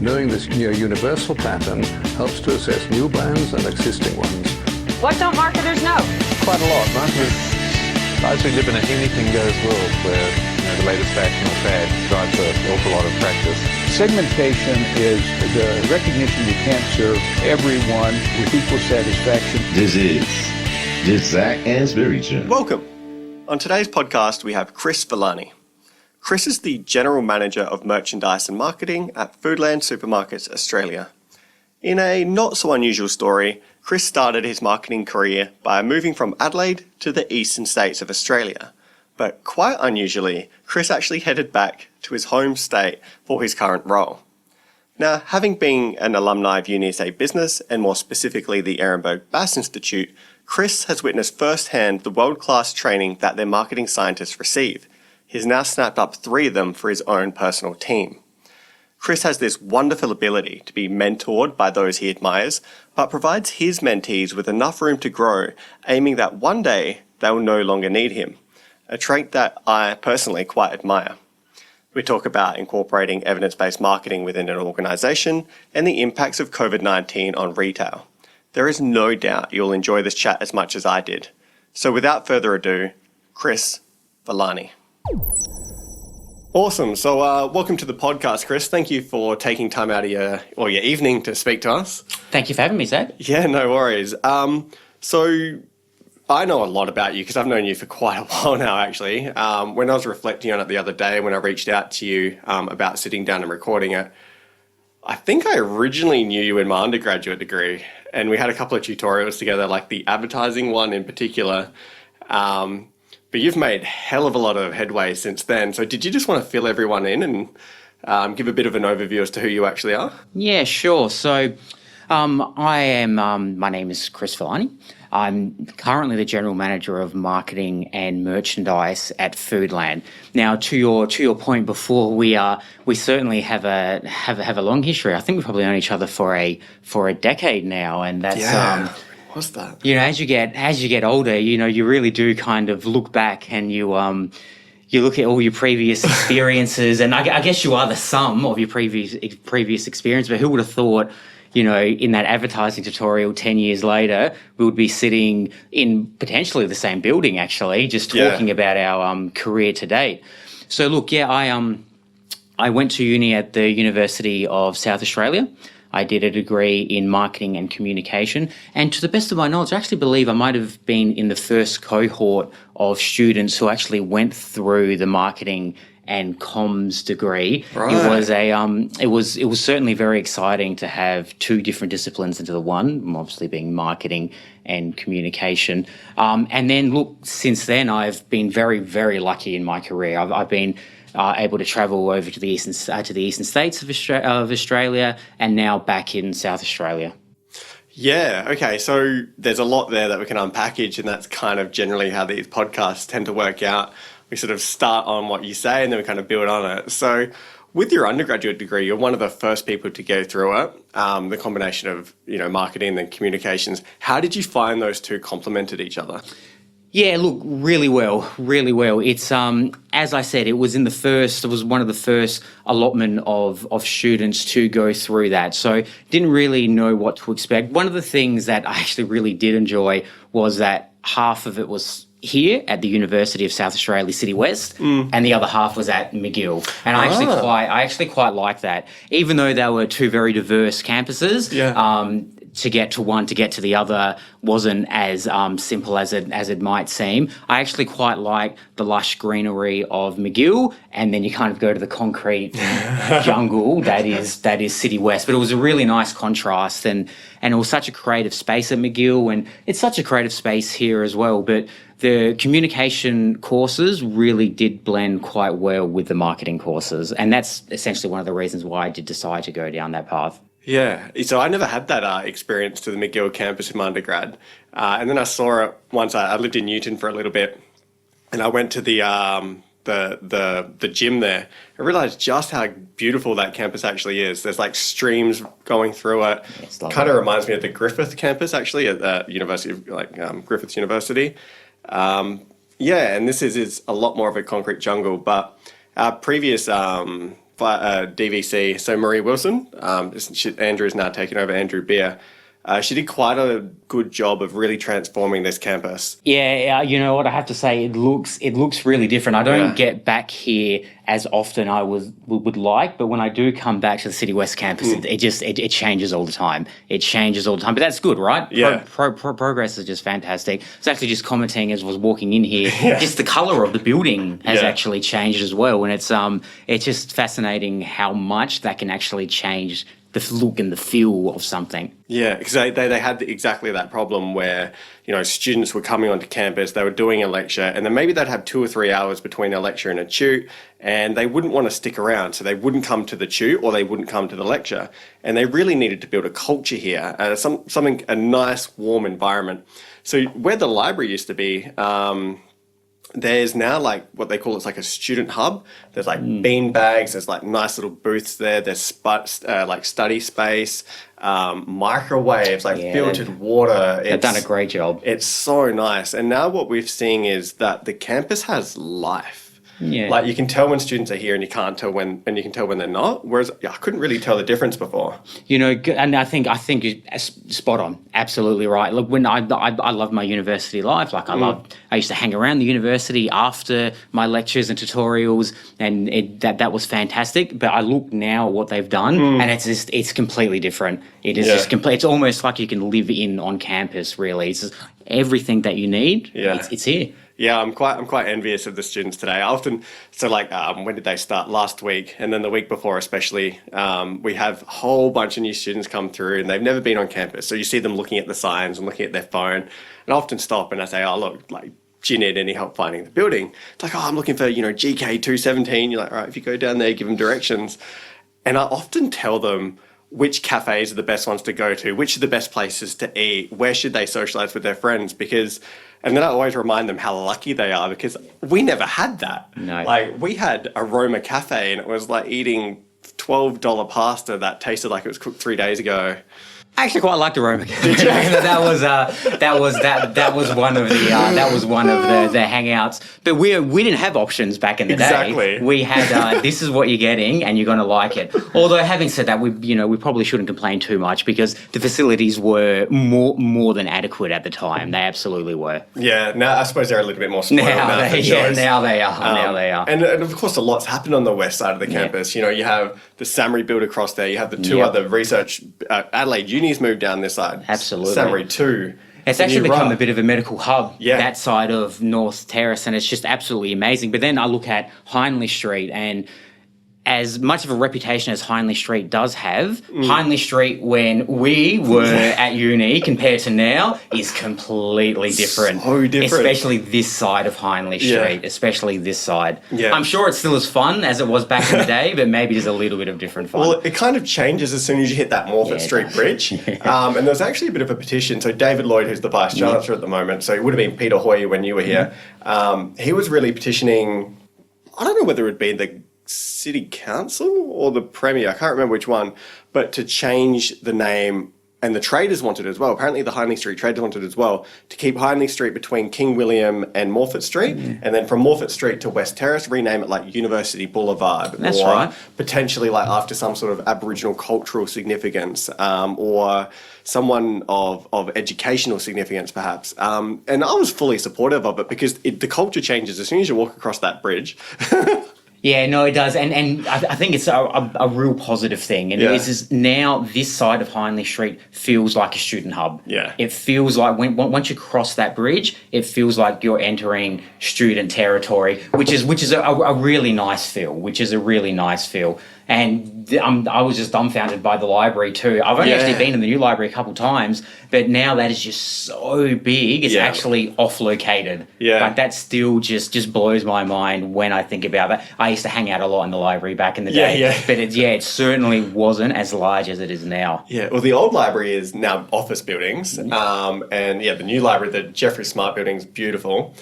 Knowing this near universal pattern helps to assess new brands and existing ones. What don't marketers know? Quite a lot. Marketers largely live in a anything-goes world where the latest fashion or fad drives an awful lot of practice. Segmentation is the recognition you can't serve everyone with equal satisfaction. This is the Zac Anesbury Show. Welcome. On today's podcast, we have Chris Villani. Chris is the General Manager of Merchandise and Marketing at Foodland Supermarkets Australia. In a not so unusual story, Chris started his marketing career by moving from Adelaide to the eastern states of Australia. But quite unusually, Chris actually headed back to his home state for his current role. Now, having been an alumni of UniSA Business, and more specifically the Ehrenberg Bass Institute, Chris has witnessed firsthand the world-class training that their marketing scientists receive. He's now snapped up 3 of them for his own personal team. Chris has this wonderful ability to be mentored by those he admires, but provides his mentees with enough room to grow, aiming that one day they will no longer need him, a trait that I personally quite admire. We talk about incorporating evidence-based marketing within an organisation and the impacts of COVID-19 on retail. There is no doubt you'll enjoy this chat as much as I did. So without further ado, Chris Villani. Awesome. So welcome to the podcast, Chris. Thank you for taking time out of your evening to speak to us. Thank you for having me, Zac. Yeah, no worries. So I know a lot about you because I've known you for quite a while now, actually. When I was reflecting on it the other day, when I reached out to you about sitting down and recording it, I think I originally knew you in my undergraduate degree, and we had a couple of tutorials together, like the advertising one in particular. But you've made hell of a lot of headway since then. So did you just want to fill everyone in and give a bit of an overview as to who you actually are? Yeah, sure. So my name is Chris Villani. I'm currently the General Manager of Marketing and Merchandise at Foodland. Now, to your point before, we certainly have a long history. I think we've probably known each other for a decade now, and that's What's that? as you get older, you really do kind of look back and you look at all your previous experiences, and I guess you are the sum of your previous experience. But who would have thought, in that advertising tutorial 10 years later, we would be sitting in potentially the same building, actually, just talking about our career to date. So look, I went to uni at the University of South Australia. I did a degree in marketing and communication, and to the best of my knowledge, I actually believe I might have been in the first cohort of students who actually went through the marketing and comms degree. Right. It was certainly very exciting to have 2 different disciplines into the one, obviously being marketing and communication. And then look, since then I've been very, very lucky in my career. I've been able to travel over to the eastern states of Australia, and now back in South Australia. Yeah, okay. So there's a lot there that we can unpackage, and that's kind of generally how these podcasts tend to work out. We sort of start on what you say and then we kind of build on it. So with your undergraduate degree, you're one of the first people to go through it, the combination of marketing and communications. How did you find those 2 complemented each other? Yeah, look, really well. It's, as I said, it was one of the first allotment of students to go through that. So didn't really know what to expect. One of the things that I actually really did enjoy was that half of it was here at the University of South Australia, City West, and the other half was at McGill. And I actually quite like that. Even though they were 2 very diverse campuses, to get to one, to get to the other wasn't as simple as it might seem. I actually quite like the lush greenery of McGill, and then you kind of go to the concrete jungle that is City West. But it was a really nice contrast, and it was such a creative space at McGill, and it's such a creative space here as well. But the communication courses really did blend quite well with the marketing courses, and that's essentially one of the reasons why I did decide to go down that path. Yeah, so I never had that experience to the McGill campus in my undergrad, and then I saw it once. I lived in Newton for a little bit, and I went to the gym there. I realised just how beautiful that campus actually is. There's like streams going through it. Kind of reminds me of the Griffith campus actually at the University of Griffith University. And this is a lot more of a concrete jungle. But our previous DVC, so Marie Wilson, Andrew is now taking over, Andrew Beer. She did quite a good job of really transforming this campus. Yeah, you know what, I have to say, it looks really different. I don't get back here as often I would like, but when I do come back to the City West campus, it changes all the time. It changes all the time, but that's good, right? Yeah. Progress is just fantastic. It's actually just commenting as I was walking in here, just the colour of the building has actually changed as well, and it's just fascinating how much that can actually change the look and the feel of something. Yeah, because they had exactly that problem where, you know, students were coming onto campus, they were doing a lecture, and then maybe they'd have 2 or 3 hours between a lecture and a tute, and they wouldn't want to stick around, so they wouldn't come to the tute or they wouldn't come to the lecture. And they really needed to build a culture here, a nice, warm environment. So where the library used to be, there's now like what they call, it's like a student hub. There's like bean bags, there's like nice little booths there, there's like study space, microwaves, like filtered water. They've done a great job. It's so nice. And now what we're seeing is that the campus has life. Yeah. Like you can tell when students are here and you can't tell when they're not. Whereas I couldn't really tell the difference before. You know, and I think you're spot on. Absolutely right. Look, when I love my university life. Like I used to hang around the university after my lectures and tutorials, and that was fantastic. But I look now at what they've done, and it's completely different. It is just complete. It's almost like you can live on campus. Really, it's just everything that you need. Yeah. It's here. Yeah, I'm quite envious of the students today. I often, when did they start? Last week, and then the week before especially, we have a whole bunch of new students come through and they've never been on campus. So you see them looking at the signs and looking at their phone, and I often stop and I say, oh, look, like, do you need any help finding the building? It's like, oh, I'm looking for, GK 217. You're like, all right, if you go down there, give them directions. And I often tell them which cafes are the best ones to go to, which are the best places to eat, where should they socialize with their friends, and then I always remind them how lucky they are because we never had that. No. Like we had a Roma cafe and it was like eating $12 pasta that tasted like it was cooked 3 days ago. I actually quite liked the Roma. that was one of the hangouts. But we didn't have options back in the day. Exactly. We had this is what you're getting, and you're going to like it. Although having said that, we probably shouldn't complain too much because the facilities were more than adequate at the time. They absolutely were. Yeah. Now I suppose they're a little bit more spoiled now they are. Now they are. And of course, a lot's happened on the west side of the campus. You have the SAMRI build across there. You have the two other research Adelaide Uni's moved down this side. Absolutely. SAMRI 2. It's actually become a bit of a medical hub, Yeah. that side of North Terrace, and it's just absolutely amazing. But then I look at Hindley Street, and as much of a reputation as Hindley Street does have, Hindley Street when we were at uni compared to now is completely different. So different. Especially this side of Hindley Street, especially this side. Yeah. I'm sure it's still as fun as it was back in the day, but maybe there's a little bit of different fun. Well, it kind of changes as soon as you hit that Morfett Street bridge. And there's actually a bit of a petition. So David Lloyd, who's the Vice Chancellor at the moment, so it would have been Peter Hoyer when you were here, he was really petitioning, I don't know whether it would be the City Council or the Premier, I can't remember which one, but to change the name, and the traders wanted as well. Apparently the Hindley Street traders wanted as well, to keep Hindley Street between King William and Morfett Street, and then from Morfett Street to West Terrace, rename it like University Boulevard. That's or right. Potentially like after some sort of Aboriginal cultural significance, or someone of educational significance perhaps. And I was fully supportive of it because the culture changes as soon as you walk across that bridge. Yeah, no, it does, and I think it's a real positive thing, and it is now this side of Hindley Street feels like a student hub. Yeah, it feels like once you cross that bridge, it feels like you're entering student territory, which is a really nice feel. And I was just dumbfounded by the library too. I've only actually been in the new library a couple times, but now that is just so big. It's actually off-located. Yeah. Like that still just blows my mind when I think about that. I used to hang out a lot in the library back in the day, but it certainly wasn't as large as it is now. Yeah, well, the old library is now office buildings, and the new library, the Jeffrey Smart building, is beautiful.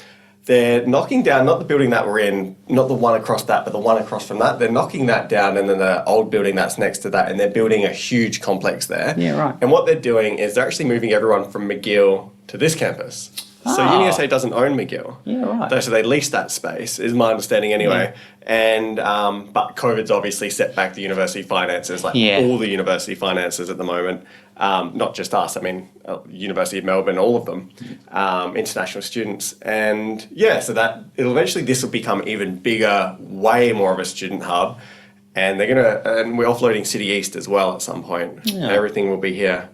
They're knocking down, not the building that we're in, not the one across that, but the one across from that. They're knocking that down, and then the old building that's next to that, and they're building a huge complex there. Yeah, right. And what they're doing is they're actually moving everyone from McGill to this campus. So UniSA doesn't own McGill. Yeah, right. So they lease that space, is my understanding anyway. And but COVID's obviously set back the university finances, like all the university finances at the moment. Not just us, I mean, University of Melbourne, all of them, international students. And so that this will become even bigger, way more of a student hub. And we're offloading City East as well at some point. Yeah. Everything will be here.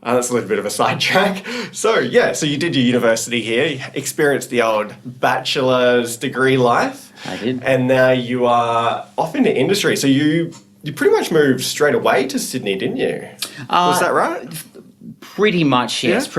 That's a little bit of a sidetrack. So you did your university here, you experienced the old bachelor's degree life. I did. And now you are off into industry. So you pretty much moved straight away to Sydney, didn't you? Was that right? Pretty much, yes.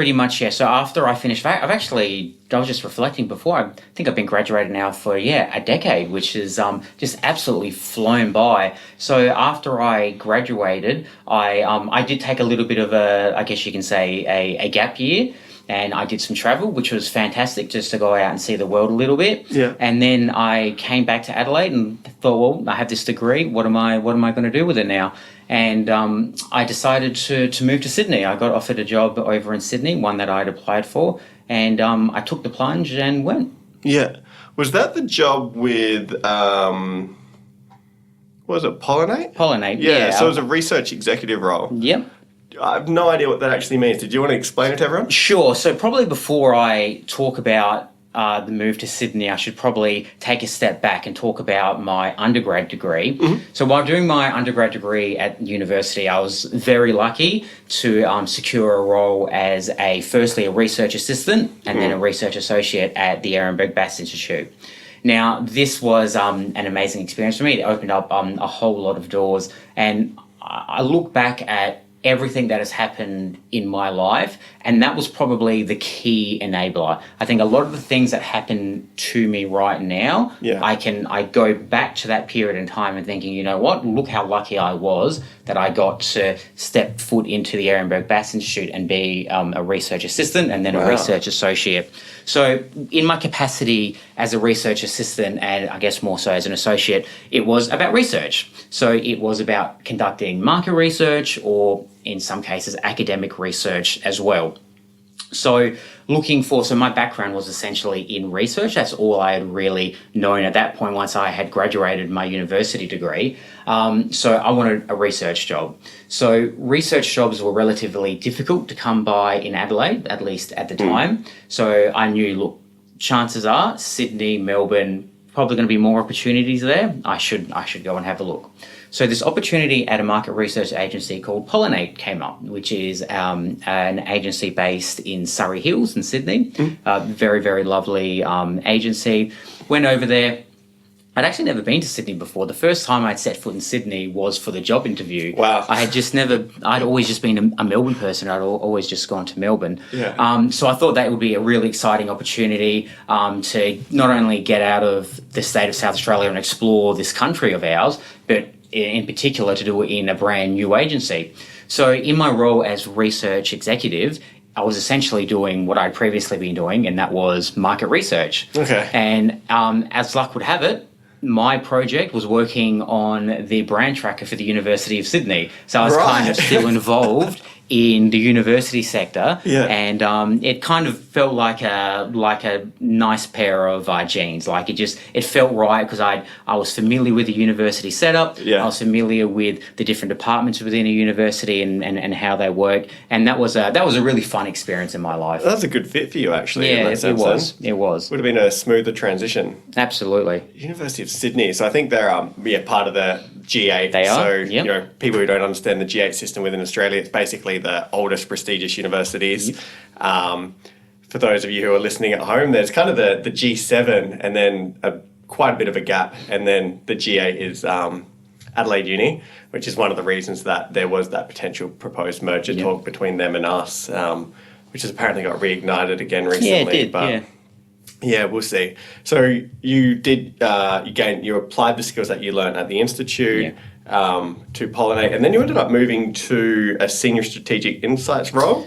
So after I finished, I was just reflecting before, I think I've been graduated now for, a decade, which is just absolutely flown by. So after I graduated, I did take a little bit of I guess you can say, a gap year. And I did some travel, which was fantastic, just to go out and see the world a little bit. Yeah. And then I came back to Adelaide and thought, well, I have this degree. What am I going to do with it now? And I decided to move to Sydney. I got offered a job over in Sydney, one that I'd applied for, and I took the plunge and went. Yeah. Was that the job with, what was it, Pollinate? Pollinate, yeah. So it was a research executive role. Yep. I have no idea what that actually means. Did you want to explain it to everyone? Sure. So probably before I talk about the move to Sydney, I should probably take a step back and talk about my undergrad degree. Mm-hmm. So while doing my undergrad degree at university, I was very lucky to secure a role as firstly a research assistant and then a research associate at the Ehrenberg Bass Institute. Now, this was an amazing experience for me. It opened up a whole lot of doors, and I look back at everything that has happened in my life, and that was probably the key enabler. I think a lot of the things that happen to me right now, I go back to that period in time and thinking, you know what, look how lucky I was that I got to step foot into the Ehrenberg Bass Institute and be a research assistant and then a research associate. So in my capacity as a research assistant, and I guess more so as an associate, it was about research. So it was about conducting market research, or in some cases academic research as well. So my background was essentially in research. That's all I had really known at that point once I had graduated my university degree. So I wanted a research job. So research jobs were relatively difficult to come by in Adelaide, at least at the time. So I knew, look, chances are Sydney, Melbourne, probably going to be more opportunities there. I should go and have a look. So this opportunity at a market research agency called Pollinate came up, which is an agency based in Surrey Hills in Sydney. Very, very lovely agency. Went over there. I'd actually never been to Sydney before. The first time I'd set foot in Sydney was for the job interview. Wow. I'd always just been a Melbourne person. I'd always just gone to Melbourne. Yeah. So I thought that would be a really exciting opportunity to not only get out of the state of South Australia and explore this country of ours, but in particular to do it in a brand new agency. So in my role as research executive, I was essentially doing what I'd previously been doing, and that was market research. Okay. And as luck would have it, my project was working on the brand tracker for the University of Sydney. So I was kind of still involved in the university sector, and it kind of felt like a nice pair of jeans. Like it felt right because I was familiar with the university setup. I was familiar with the different departments within a university and how they work, and that was a really fun experience in my life. That's a good fit for you, actually. Yeah, it was. It was. Would have been a smoother transition. Absolutely. University of Sydney. So I think they're part of the G8. They are. So you know, people who don't understand the G8 system within Australia, it's basically the oldest prestigious universities. For those of you who are listening at home, there's kind of the G7 and then quite a bit of a gap, and then the G8 is Adelaide Uni, which is one of the reasons that there was that potential proposed merger talk between them and us, which has apparently got reignited again recently. Yeah, it did, but yeah, we'll see. So you did, you applied the skills that you learned at the Institute to Pollinate, and then you ended up moving to a senior strategic insights role.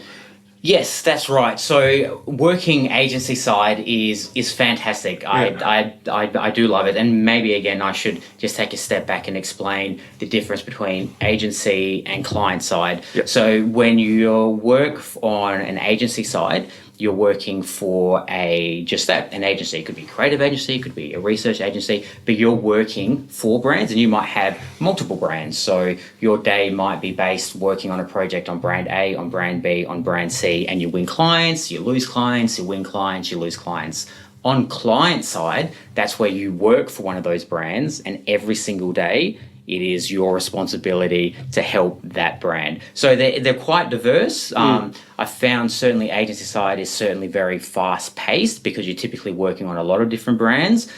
Yes, that's right. So working agency side is fantastic. I do love it. And maybe, again, I should just take a step back and explain the difference between agency and client side. Yep. So when you work on an agency side, you're working for an agency. It could be a creative agency, it could be a research agency, but you're working for brands, and you might have multiple brands. So your day might be based working on a project on brand A, on brand B, on brand C, and you win clients, you lose clients, you win clients, you lose clients. On client side, that's where you work for one of those brands, and every single day it is your responsibility to help that brand. So they're quite diverse. I found certainly agency side is certainly very fast paced because you're typically working on a lot of different brands.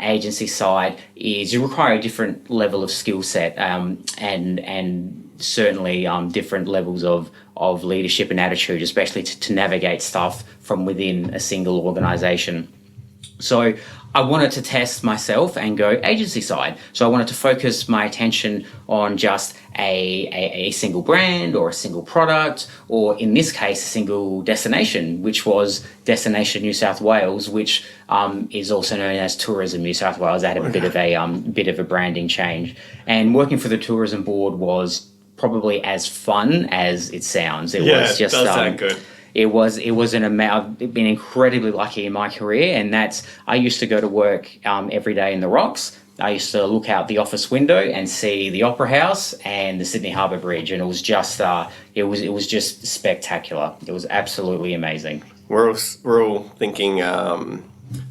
Agency side is you require a different level of skill set and certainly different levels of leadership and attitude, especially to navigate stuff from within a single organization. So I wanted to test myself and go agency side. So I wanted to focus my attention on just a single brand or a single product, or in this case, a single destination, which was Destination New South Wales, which is also known as Tourism New South Wales. That had a bit of a branding change. And working for the tourism board was probably as fun as it sounds. It was just it does sound good. I've been incredibly lucky in my career, and I used to go to work every day in the Rocks. I used to look out the office window and see the Opera House and the Sydney Harbour Bridge, and it was just just spectacular. It was absolutely amazing. We're all thinking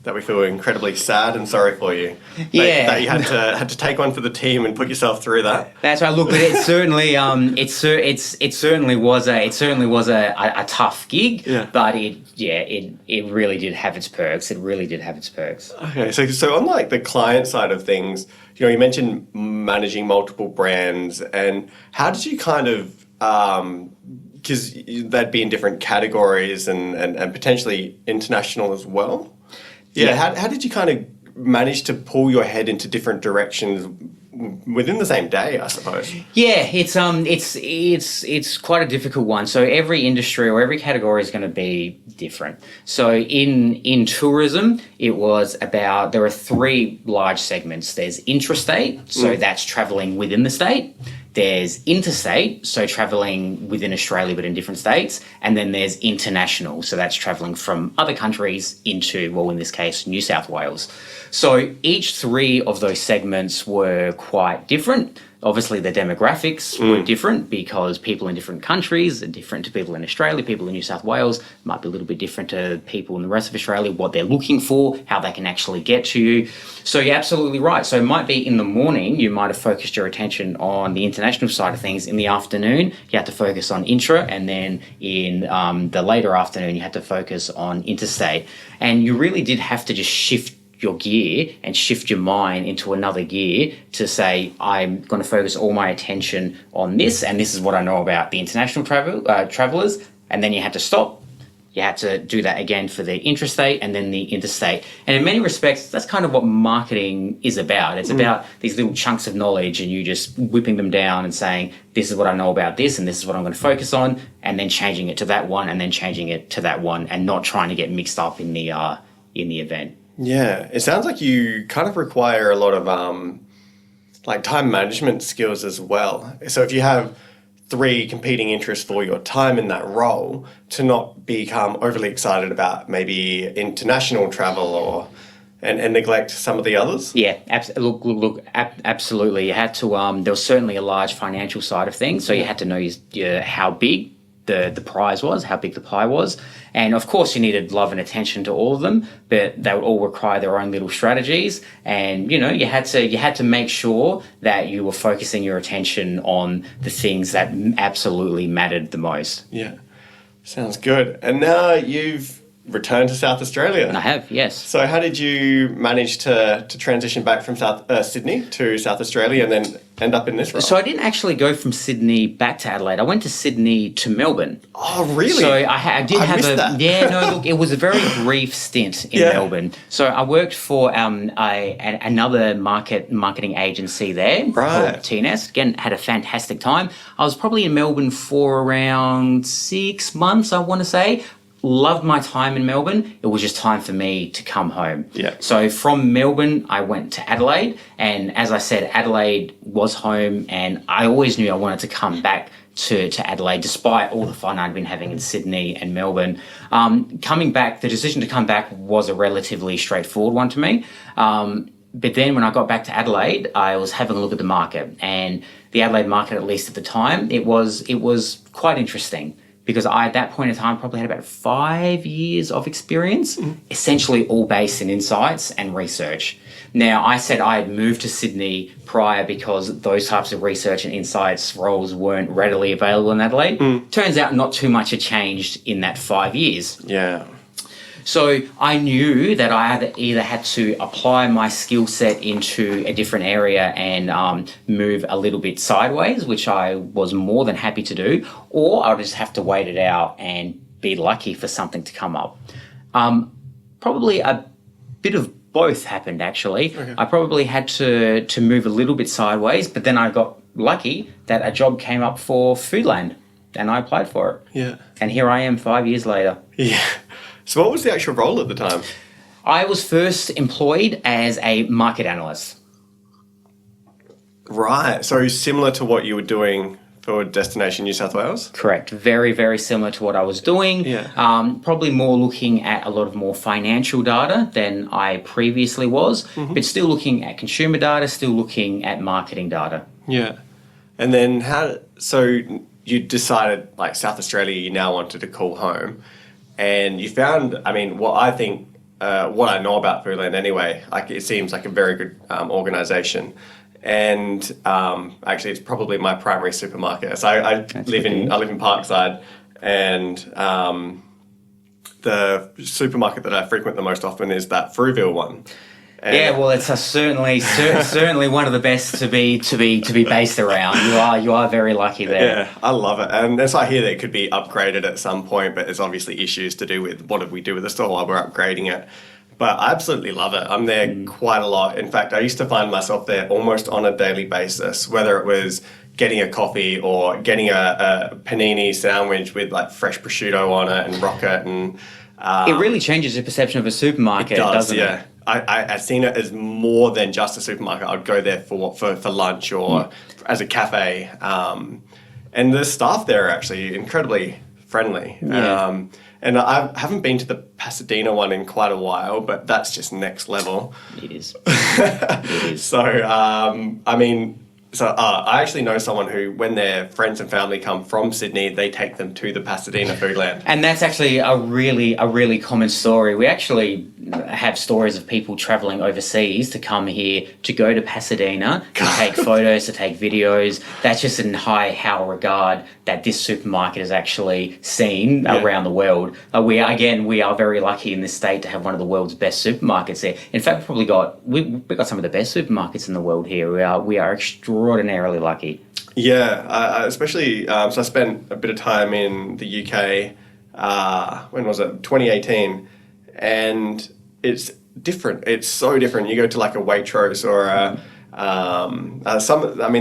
that we feel incredibly sad and sorry for you. That you had to take one for the team and put yourself through that. That's right. Look, but it certainly it certainly was a tough gig. Yeah. But it really did have its perks. It really did have its perks. Okay, so on like the client side of things, you mentioned managing multiple brands, and how did you kind of because they'd be in different categories and potentially international as well. Yeah. How did you kind of manage to pull your head into different directions within the same day, I suppose? Yeah, it's quite a difficult one. So every industry or every category is going to be different. So in tourism, there are three large segments. There's intrastate, so that's traveling within the state. There's interstate, so travelling within Australia but in different states. And then there's international, so that's travelling from other countries into, well, in this case, New South Wales. So each three of those segments were quite different. Obviously, the demographics were different because people in different countries are different to people in Australia. People in New South Wales might be a little bit different to people in the rest of Australia, what they're looking for, how they can actually get to you. So you're absolutely right. So it might be in the morning, you might have focused your attention on the international side of things. In the afternoon, you had to focus on intra, and then in the later afternoon, you had to focus on interstate. And you really did have to just shift your gear and shift your mind into another gear to say, I'm going to focus all my attention on this, and this is what I know about the international travellers. And then you had to stop. You had to do that again for the intrastate and then the interstate. And in many respects, that's kind of what marketing is about. It's about these little chunks of knowledge and you just whipping them down and saying, this is what I know about this and this is what I'm going to focus on, and then changing it to that one and then changing it to that one, and not trying to get mixed up in the event. Yeah, it sounds like you kind of require a lot of like time management skills as well. So if you have three competing interests for your time in that role, to not become overly excited about maybe international travel and neglect some of the others. Yeah, absolutely. You had to. There was certainly a large financial side of things, so you had to know how big the prize was, how big the pie was. And of course you needed love and attention to all of them, but they would all require their own little strategies. And you had to make sure that you were focusing your attention on the things that absolutely mattered the most. Yeah, sounds good. And now you've returned to South Australia. I have, yes. So how did you manage to transition back from Sydney to South Australia and then end up in this role? So I didn't actually go from Sydney back to Adelaide. I went to Sydney to Melbourne. Oh, really? So I did have that. Yeah, no, look, it was a very brief stint in Melbourne. So I worked for another marketing agency there called TNS. Again, had a fantastic time. I was probably in Melbourne for around 6 months, I want to say. loved my time in Melbourne. It was just time for me to come home. Yeah. So from Melbourne, I went to Adelaide. And as I said, Adelaide was home. And I always knew I wanted to come back to Adelaide, despite all the fun I'd been having in Sydney and Melbourne. The decision to come back was a relatively straightforward one to me. But then when I got back to Adelaide, I was having a look at the market, and the Adelaide market, at least at the time, it was quite interesting, because I, at that point in time, probably had about 5 years of experience, essentially all based in insights and research. Now, I said I had moved to Sydney prior because those types of research and insights roles weren't readily available in Adelaide. Turns out not too much had changed in that 5 years. Yeah. So I knew that I either had to apply my skill set into a different area and move a little bit sideways, which I was more than happy to do, or I would just have to wait it out and be lucky for something to come up. Probably a bit of both happened, actually. Okay. I probably had to move a little bit sideways, but then I got lucky that a job came up for Foodland, and I applied for it. Yeah. And here I am 5 years later. Yeah. So what was the actual role at the time? I was first employed as a market analyst. Right. So similar to what you were doing for Destination New South Wales? Correct. Very, very similar to what I was doing. Yeah. Probably more looking at a lot of more financial data than I previously was, but still looking at consumer data, still looking at marketing data. Yeah. And then so you decided, like, South Australia, you now wanted to call home. And you found, I mean, what I think, what I know about Foodland anyway, like, it seems like a very good organisation. And actually, it's probably my primary supermarket. So I live in Parkside, and the supermarket that I frequent the most often is that Frueville one. And yeah, well, it's certainly one of the best to be based around. You are very lucky there. Yeah, I love it, and so I hear that it could be upgraded at some point, but there's obviously issues to do with what did we do with the store while we're upgrading it. But I absolutely love it. I'm there quite a lot. In fact, I used to find myself there almost on a daily basis, whether it was getting a coffee or getting a panini sandwich with, like, fresh prosciutto on it and rocket, and it really changes your perception of a supermarket, doesn't it? I've seen it as more than just a supermarket. I'd go there for lunch or as a cafe. And the staff there are actually incredibly friendly. Yeah. And I haven't been to the Pasadena one in quite a while, but that's just next level. It is. So, I mean, I actually know someone who, when their friends and family come from Sydney, they take them to the Pasadena Foodland. And that's actually a really common story. We actually have stories of people travelling overseas to come here to go to Pasadena, to take photos, to take videos. That's just in how regard that this supermarket is actually seen around the world. We are very lucky in this state to have one of the world's best supermarkets there. In fact, we've got some of the best supermarkets in the world here. We are extraordinarily lucky. Yeah, especially, so I spent a bit of time in the UK, when was it, 2018, and it's different. It's so different. You go to, like, a Waitrose or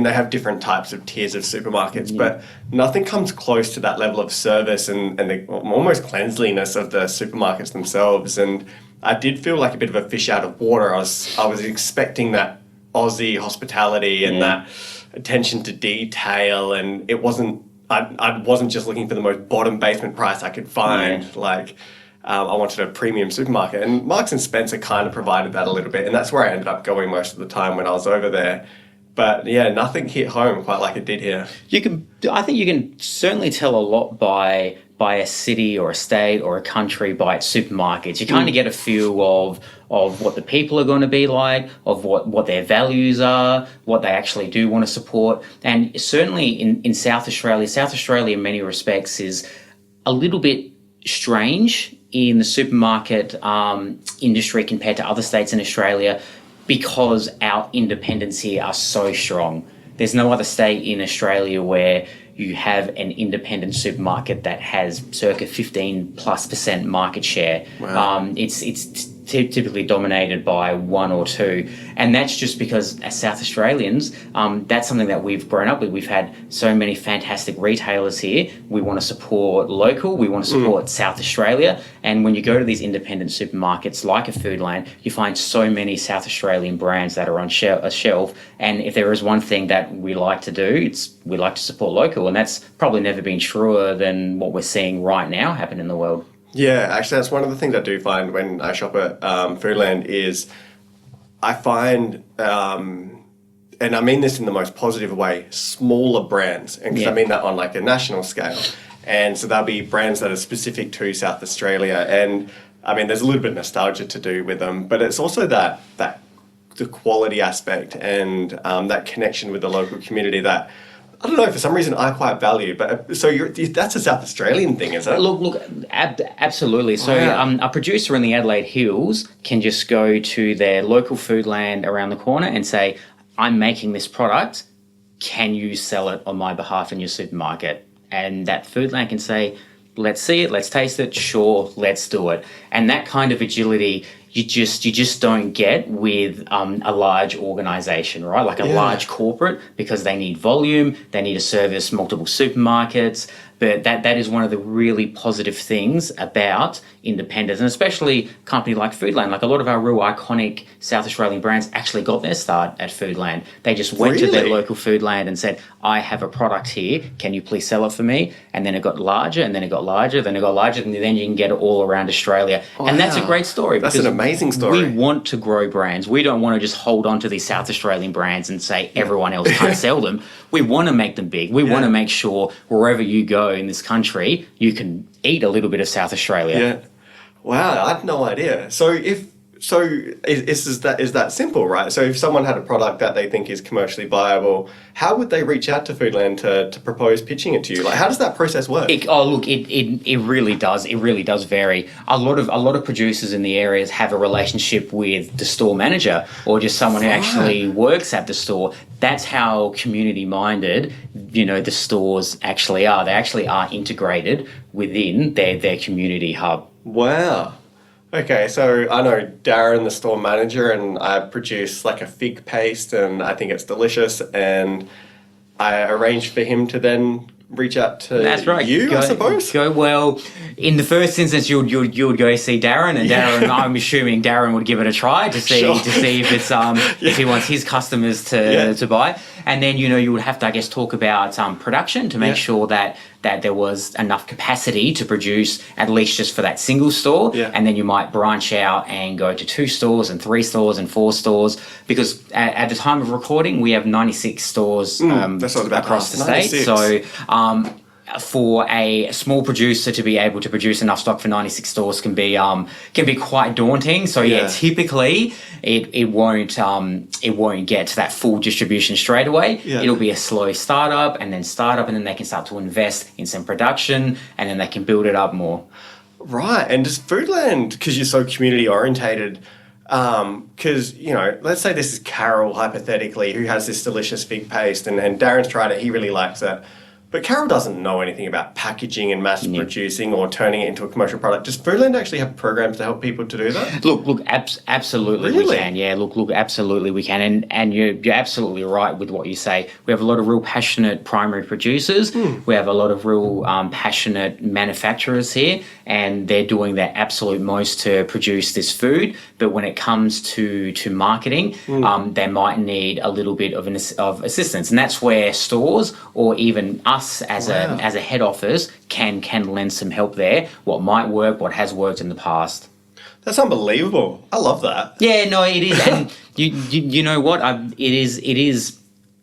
they have different types of tiers of supermarkets, but nothing comes close to that level of service and the almost cleanliness of the supermarkets themselves. And I did feel like a bit of a fish out of water. I was expecting that Aussie hospitality and that attention to detail, and it wasn't. I wasn't just looking for the most bottom basement price I could find. I wanted a premium supermarket, and Marks and Spencer kind of provided that a little bit, and that's where I ended up going most of the time when I was over there. But yeah, nothing hit home quite like it did here. I think you can certainly tell a lot by a city or a state or a country by its supermarkets. You kind of get a feel of what the people are going to be like, of what their values are, what they actually do want to support. And certainly in South Australia in many respects is a little bit strange in the supermarket industry compared to other states in Australia, because our independents here are so strong. There's no other state in Australia where you have an independent supermarket that has circa 15+% market share. Wow. It's typically dominated by one or two. And that's just because as South Australians, that's something that we've grown up with. We've had so many fantastic retailers here. We want to support local, we want to support South Australia. And when you go to these independent supermarkets like a Foodland, you find so many South Australian brands that are on a shelf. And if there is one thing that we like to do, we like to support local. And that's probably never been truer than what we're seeing right now happen in the world. Yeah, actually, that's one of the things I do find when I shop at Foodland is I find, and I mean this in the most positive way, smaller brands. And I mean that on like a national scale. And so there'll be brands that are specific to South Australia. And I mean, there's a little bit of nostalgia to do with them, but it's also that the quality aspect and that connection with the local community that, I don't know, for some reason I quite value. But so that's a South Australian thing, is it? Look, absolutely. So a producer in the Adelaide Hills can just go to their local Foodland around the corner and say, I'm making this product, can you sell it on my behalf in your supermarket? And that Foodland can say, let's see it, let's taste it, sure, let's do it. And that kind of agility you just don't get with a large organisation, right? Like a large corporate, because they need volume, they need to service multiple supermarkets. But that is one of the really positive things about independence, and especially a company like Foodland. Like a lot of our real iconic South Australian brands actually got their start at Foodland. They just went to their local Foodland and said, I have a product here, can you please sell it for me? And then it got larger, and then it got larger, then it got larger, and then you can get it all around Australia. Wow. And that's a great story. That's an amazing story. We want to grow brands. We don't want to just hold on to these South Australian brands and say everyone else can't sell them. We want to make them big. We want to make sure wherever you go in this country, you can eat a little bit of South Australia. Yeah. Wow, I had no idea. So is that simple, right? So if someone had a product that they think is commercially viable, how would they reach out to Foodland to propose pitching it to you? Like, how does that process work? It really does. It really does vary. A lot of producers in the areas have a relationship with the store manager or just someone who actually works at the store. That's how community-minded, the stores actually are. They actually are integrated within their community hub. Wow. Okay, so I know Darren, the store manager, and I produce like a fig paste, and I think it's delicious, and I arranged for him to then reach out to I suppose? Well, in the first instance, you would go see Darren, and Darren, I'm assuming Darren would give it a try to see if it's if he wants his customers to buy, and then you would have to, I guess, talk about production to make sure that there was enough capacity to produce at least just for that single store, and then you might branch out and go to 2 stores and 3 stores and 4 stores, because at the time of recording we have 96 stores across the state. So for a small producer to be able to produce enough stock for 96 stores can be quite daunting. So typically it won't get to that full distribution straight away. It'll be a slow startup, and then they can start to invest in some production, and then they can build it up more. Right. And does Foodland, because you're so community orientated, because let's say this is Carol, hypothetically, who has this delicious fig paste, and Darren's tried it, he really likes it. But Carol doesn't know anything about packaging and mass producing or turning it into a commercial product. Does Foodland actually have programs to help people to do that? Look, absolutely we can. Yeah, look, absolutely we can. And you're absolutely right with what you say. We have a lot of real passionate primary producers. We have a lot of real passionate manufacturers here, and they're doing their absolute most to produce this food. But when it comes to marketing, they might need a little bit of assistance, and that's where stores or even us as a head office can lend some help there. What might work, what has worked in the past. That's unbelievable. I love that. Yeah, no, it is. And you know what? It is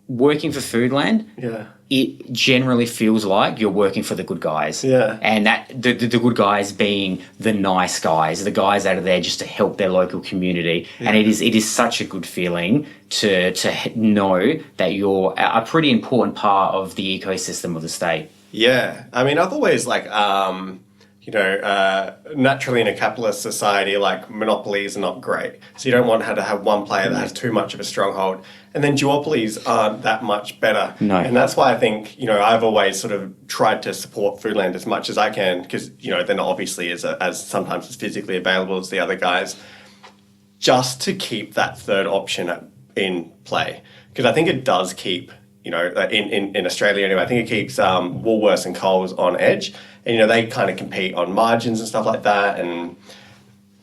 working for Foodland. Yeah. It generally feels like you're working for the good guys. Yeah. And that the good guys being the nice guys, the guys that are there just to help their local community. Yeah. And it is such a good feeling to know that you're a pretty important part of the ecosystem of the state. Yeah. I mean, I've always naturally in a capitalist society, like monopolies are not great. So you don't want to have one player that has too much of a stronghold. And then duopolies aren't that much better. No. And that's why I think, I've always sort of tried to support Foodland as much as I can, because, they're not obviously as sometimes as physically available as the other guys. just to keep that third option in play. Because I think it does keep, in Australia anyway, I think it keeps Woolworths and Coles on edge. And, they kind of compete on margins and stuff like that. And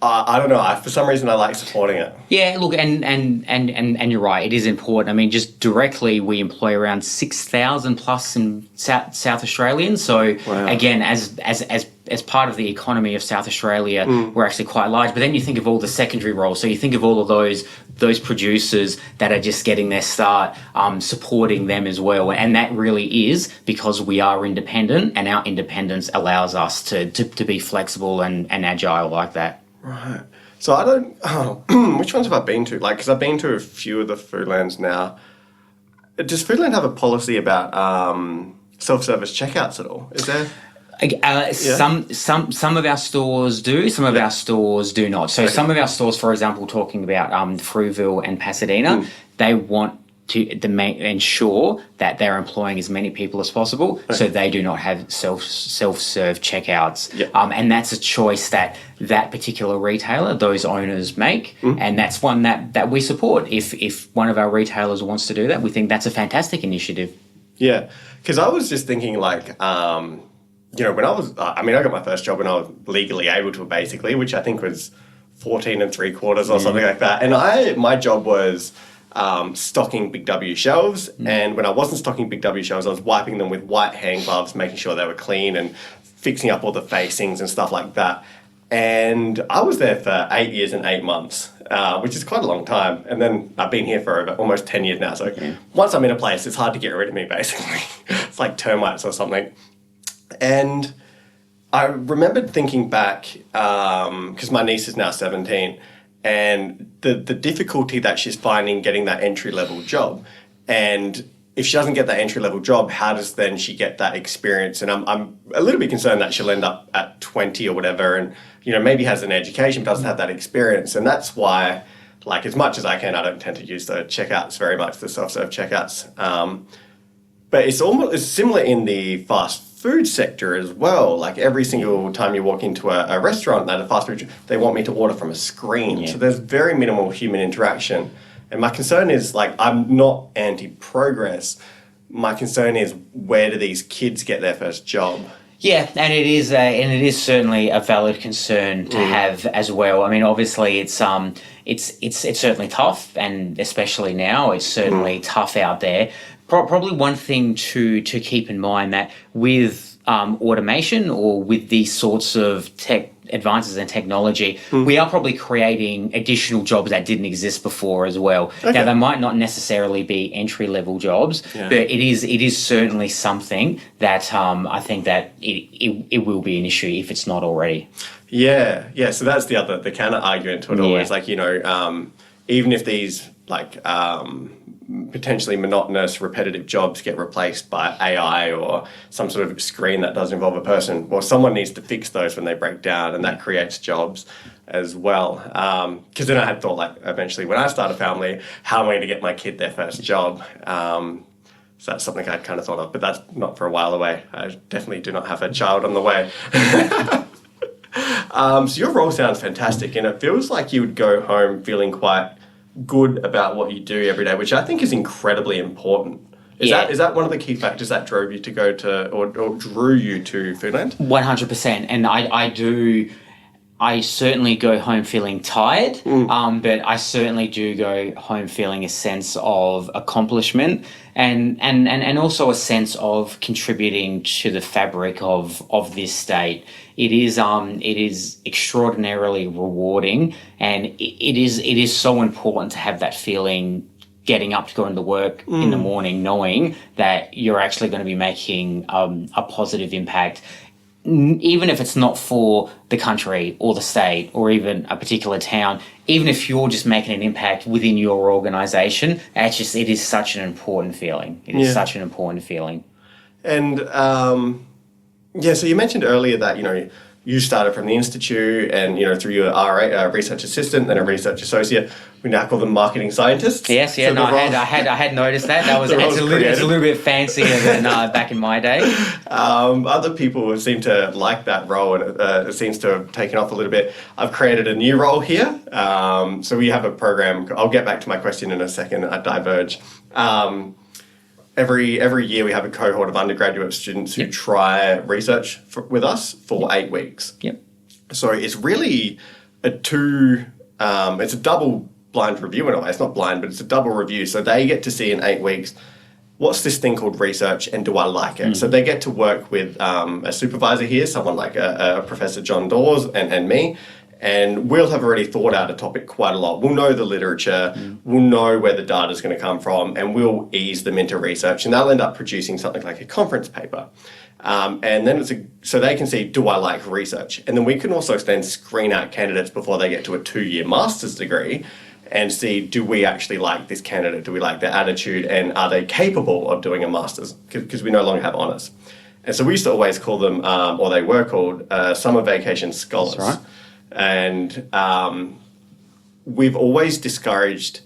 I don't know, for some reason I like supporting it. Yeah, look, and you're right, it is important. I mean, just directly we employ around 6,000 plus in South Australians. So again, as part of the economy of South Australia, we're actually quite large. But then you think of all the secondary roles. So you think of all of those producers that are just getting their start, supporting them as well. And that really is because we are independent, and our independence allows us to be flexible and agile like that. Right. So which ones have I been to? Because I've been to a few of the Foodlands now. Does Foodland have a policy about self-service checkouts at all? Is there? Some of our stores do, some of our stores do not. So some of our stores, for example, talking about Frueville and Pasadena, they want to ensure that they're employing as many people as possible, so they do not have self-serve checkouts. And that's a choice that particular retailer, those owners make, and that's one that we support. If one of our retailers wants to do that, we think that's a fantastic initiative. Yeah, because I was just thinking when I was, I got my first job when I was legally able to, basically, which I think was 14 3/4 or something like that. And my job was stocking Big W shelves, and when I wasn't stocking Big W shelves, I was wiping them with white hand gloves, making sure they were clean and fixing up all the facings and stuff like that. And I was there for 8 years and 8 months, which is quite a long time. And then I've been here for almost 10 years now. So once I'm in a place, it's hard to get rid of me, basically. It's like termites or something. And I remembered thinking back, because my niece is now 17, and the difficulty that she's finding getting that entry-level job. And if she doesn't get that entry-level job, how does then she get that experience? And I'm a little bit concerned that she'll end up at 20 or whatever and, maybe has an education, but doesn't have that experience. And that's why, as much as I can, I don't tend to use the checkouts very much, the self-serve checkouts. But it's similar in the fast food sector as well. Every single time you walk into a restaurant at a fast food, they want me to order from a screen. So there's very minimal human interaction. And my concern is, I'm not anti-progress. My concern is, where do these kids get their first job? Yeah, and it is certainly a valid concern to have as well. I mean, obviously, it's certainly tough, and especially now, it's certainly tough out there. Probably one thing to keep in mind that with automation or with these sorts of tech advances in technology, we are probably creating additional jobs that didn't exist before as well. Okay. Now, they might not necessarily be entry-level jobs, but it is certainly something that I think that it will be an issue if it's not already. Yeah. So that's the counter argument to it all. Is even if these potentially monotonous, repetitive jobs get replaced by AI or some sort of screen that doesn't involve a person, well, someone needs to fix those when they break down, and that creates jobs as well. Because then I had thought, eventually when I start a family, how am I going to get my kid their first job? So that's something I'd kind of thought of, but that's not for a while away. I definitely do not have a child on the way. So your role sounds fantastic, and it feels like you would go home feeling quite good about what you do every day, which I think is incredibly important. Is that one of the key factors that drove you to go to or drew you to Foodland? 100%, and I certainly go home feeling tired, but I certainly do go home feeling a sense of accomplishment and also a sense of contributing to the fabric of this state. It is extraordinarily rewarding, and it is so important to have that feeling getting up to go into work in the morning, knowing that you're actually going to be making a positive impact. Even if it's not for the country or the state or even a particular town, even if you're just making an impact within your organisation, it is such an important feeling. It is such an important feeling. And so you mentioned earlier that you started from the institute, and through your research assistant, then a research associate. We now call them marketing scientists. Yes, yeah, So no, I had noticed that. That was it's a little bit fancier than back in my day. Other people seem to like that role, and it seems to have taken off a little bit. I've created a new role here. So we have a program. I'll get back to my question in a second. I diverge. Every year we have a cohort of undergraduate students who try research with us for 8 weeks. Yep. So it's really it's a double blind review in a way. It's not blind, but it's a double review. So they get to see in 8 weeks, what's this thing called research and do I like it? So they get to work with a supervisor here, someone like a Professor John Dawes and me, and we'll have already thought out a topic quite a lot. We'll know the literature, we'll know where the data is going to come from, and we'll ease them into research, and they'll end up producing something like a conference paper. And then so they can see, do I like research? And then we can also then screen out candidates before they get to a 2-year master's degree and see, do we actually like this candidate? Do we like their attitude? And are they capable of doing a master's? Because we no longer have honours. And so we used to always call them, or they were called, summer vacation scholars. That's right. And we've always discouraged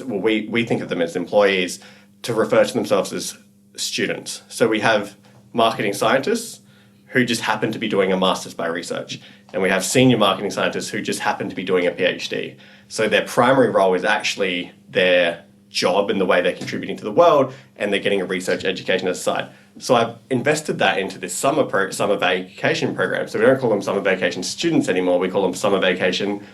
we think of them as employees to refer to themselves as students. So we have marketing scientists who just happen to be doing a master's by research. And we have senior marketing scientists who just happen to be doing a PhD. So their primary role is actually their job and the way they're contributing to the world, and they're getting a research education aside. So I've invested that into this summer vacation program. So we don't call them summer vacation students anymore. We call them summer vacation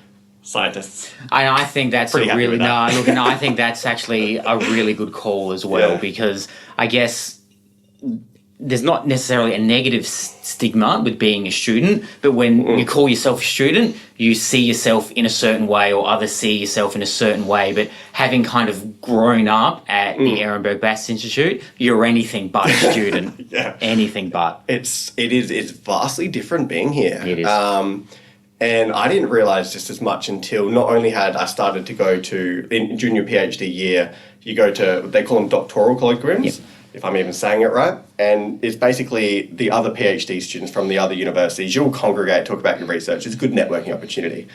scientists. I think that's I think that's actually a really good call as well, because I guess there's not necessarily a negative stigma with being a student, but when you call yourself a student, you see yourself in a certain way, or others see yourself in a certain way. But having kind of grown up at the Ehrenberg Bass Institute, you're anything but a student. Anything but. It's vastly different being here. It is. And I didn't realise just as much until not only had I started to go to, in junior PhD year, you go to, they call them doctoral colloquiums, if I'm even saying it right. And it's basically the other PhD students from the other universities. You'll congregate, talk about your research. It's a good networking opportunity.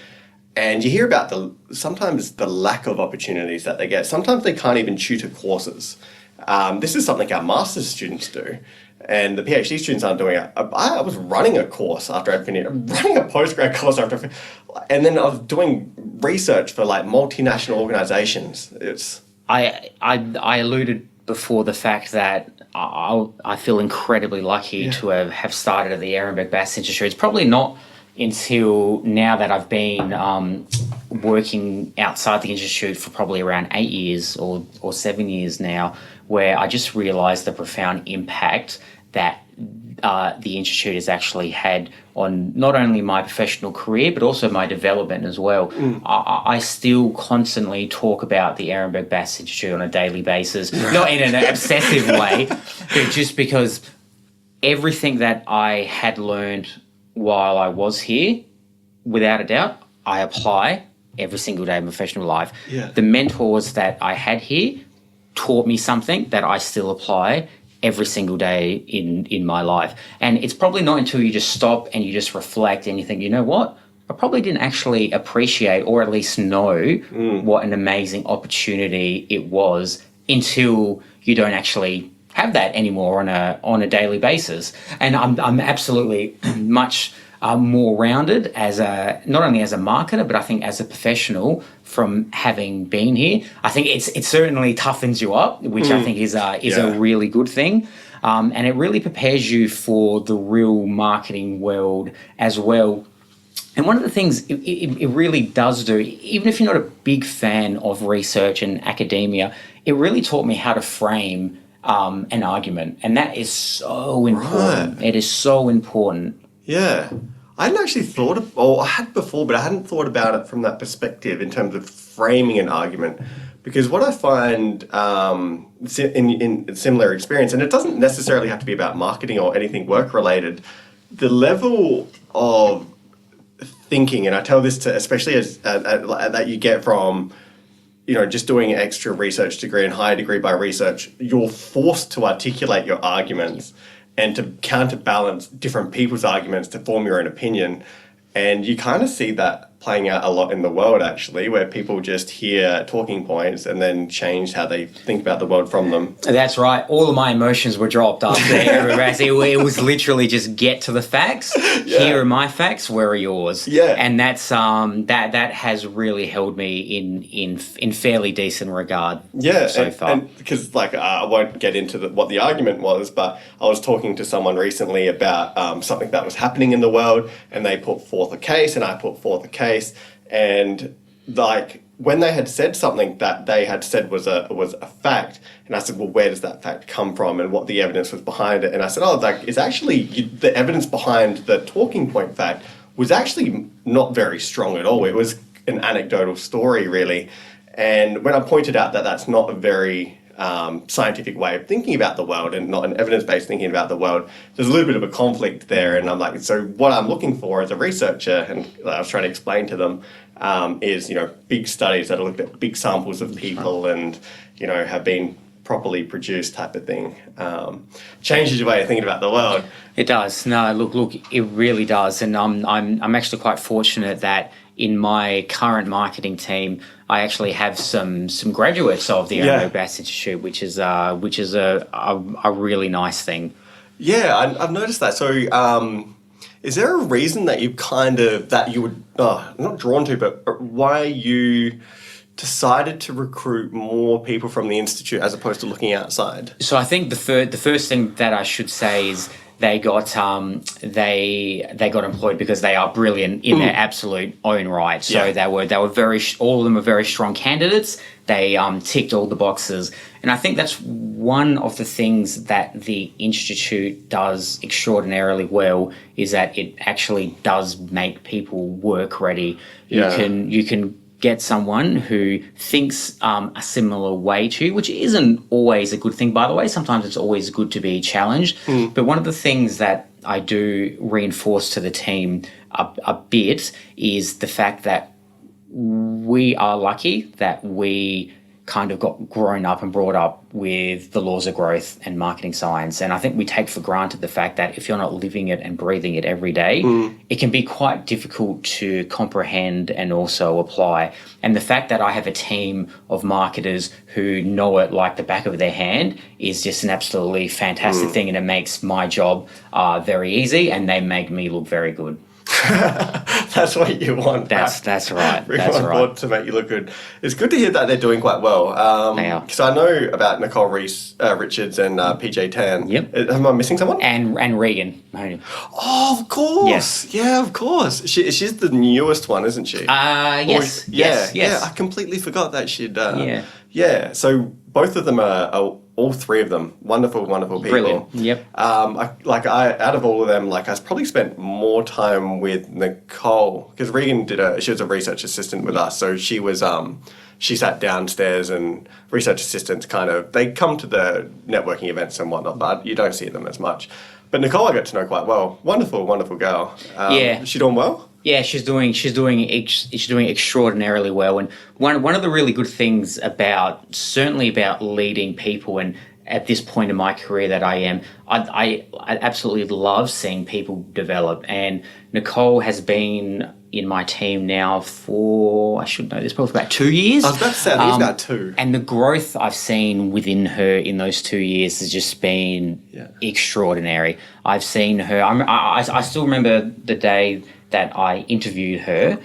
And you hear about sometimes the lack of opportunities that they get. Sometimes they can't even tutor courses. This is something our master's students do. And the PhD students aren't doing it. I was running a course after I'd finished, running a postgrad course after, and then I was doing research for like multinational organizations. I alluded before the fact that I feel incredibly lucky to have started at the Ehrenberg Bass Institute. It's probably not until now that I've been working outside the institute for probably around 8 years or 7 years now, where I just realised the profound impact that the institute has actually had on not only my professional career but also my development as well. I still constantly talk about the Ehrenberg Bass Institute on a daily basis, not in an obsessive way, but just because everything that I had learned while I was here, without a doubt, I apply every single day of my professional life. The mentors that I had here taught me something that I still apply every single day in my life. And it's probably not until you just stop and you just reflect and you think, you know what, I probably didn't actually appreciate or at least know what an amazing opportunity it was until you don't actually have that anymore on a daily basis. And I'm absolutely much more rounded as not only as a marketer, but I think as a professional from having been here. I think it certainly toughens you up, which I think is a really good thing. And it really prepares you for the real marketing world as well. And one of the things it really does do, even if you're not a big fan of research and academia, it really taught me how to frame an argument. And that is so important. Right. It is so important. Yeah. I hadn't actually I had before, but I hadn't thought about it from that perspective in terms of framing an argument. Because what I find in similar experience, and it doesn't necessarily have to be about marketing or anything work-related, the level of thinking, and I tell this to especially as that you get from, just doing an extra research degree and higher degree by research, you're forced to articulate your arguments. and to counterbalance different people's arguments to form your own opinion. And you kind of see that playing out a lot in the world, actually, where people just hear talking points and then change how they think about the world from them. That's right. All of my emotions were dropped after it was literally just get to the facts. Yeah. Here are my facts. Where are yours? Yeah. And that's that has really held me in fairly decent regard. Yeah. So far. And because I won't get into what the argument was, but I was talking to someone recently about something that was happening in the world, and they put forth a case, and I put forth a case. And when they had said something that they had said was a fact, and I said, well, where does that fact come from, and what the evidence was behind it? And I said, it's actually the evidence behind the talking point fact was actually not very strong at all. It was an anecdotal story, really. And when I pointed out that that's not a very scientific way of thinking about the world and not an evidence-based thinking about the world, there's a little bit of a conflict there. And I'm like, so what I'm looking for as a researcher, and I was trying to explain to them, is, big studies that looked at big samples of people and, have been properly produced type of thing. Changes your way of thinking about the world. It does. No, look, it really does. And I'm actually quite fortunate that in my current marketing team, I actually have some graduates of the Aaron Bass Institute, which is a really nice thing. Yeah, I've noticed that. So, is there a reason that you would not drawn to, but why you decided to recruit more people from the institute as opposed to looking outside? So I think the first thing that I should say is they got employed because they are brilliant in their absolute own right. So they were all of them are very strong candidates. They ticked all the boxes, and I think that's one of the things that the institute does extraordinarily well, is that it actually does make people work ready. Yeah. You can get someone who thinks a similar way to you, which isn't always a good thing, by the way. Sometimes it's always good to be challenged. But one of the things that I do reinforce to the team a bit is the fact that we are lucky that we kind of got grown up and brought up with the laws of growth and marketing science. And I think we take for granted the fact that if you're not living it and breathing it every day, it can be quite difficult to comprehend and also apply. And the fact that I have a team of marketers who know it like the back of their hand is just an absolutely fantastic thing. And it makes my job very easy, and they make me look very good. That's what you want. That's right. Bring That's on right. board to make you look good. It's good to hear that they're doing quite well. They are. Because I know about Nicole Richards and PJ Tan. Yep. Am I missing someone? And Regan. Oh, of course. Yes. Yeah, of course. She's the newest one, isn't she? Yes. Yes. Yeah, I completely forgot that she'd... Yeah. Yeah, so both of them are all three of them, wonderful people. Brilliant. Yep. Out of all of them, I probably spent more time with Nicole, because Regan she was a research assistant with us, so she was she sat downstairs, and research assistants they come to the networking events and whatnot, but you don't see them as much. But Nicole I got to know quite well. Wonderful girl. Yeah. Is she doing well? Yeah, she's doing extraordinarily well. And one of the really good things certainly about leading people, and at this point in my career that I am, I absolutely love seeing people develop. And Nicole has been in my team now for, I should know this, probably about 2 years. I was about to say, I think it's about 2. And the growth I've seen within her in those 2 years has just been extraordinary. I've seen her, I still remember the day that I interviewed her.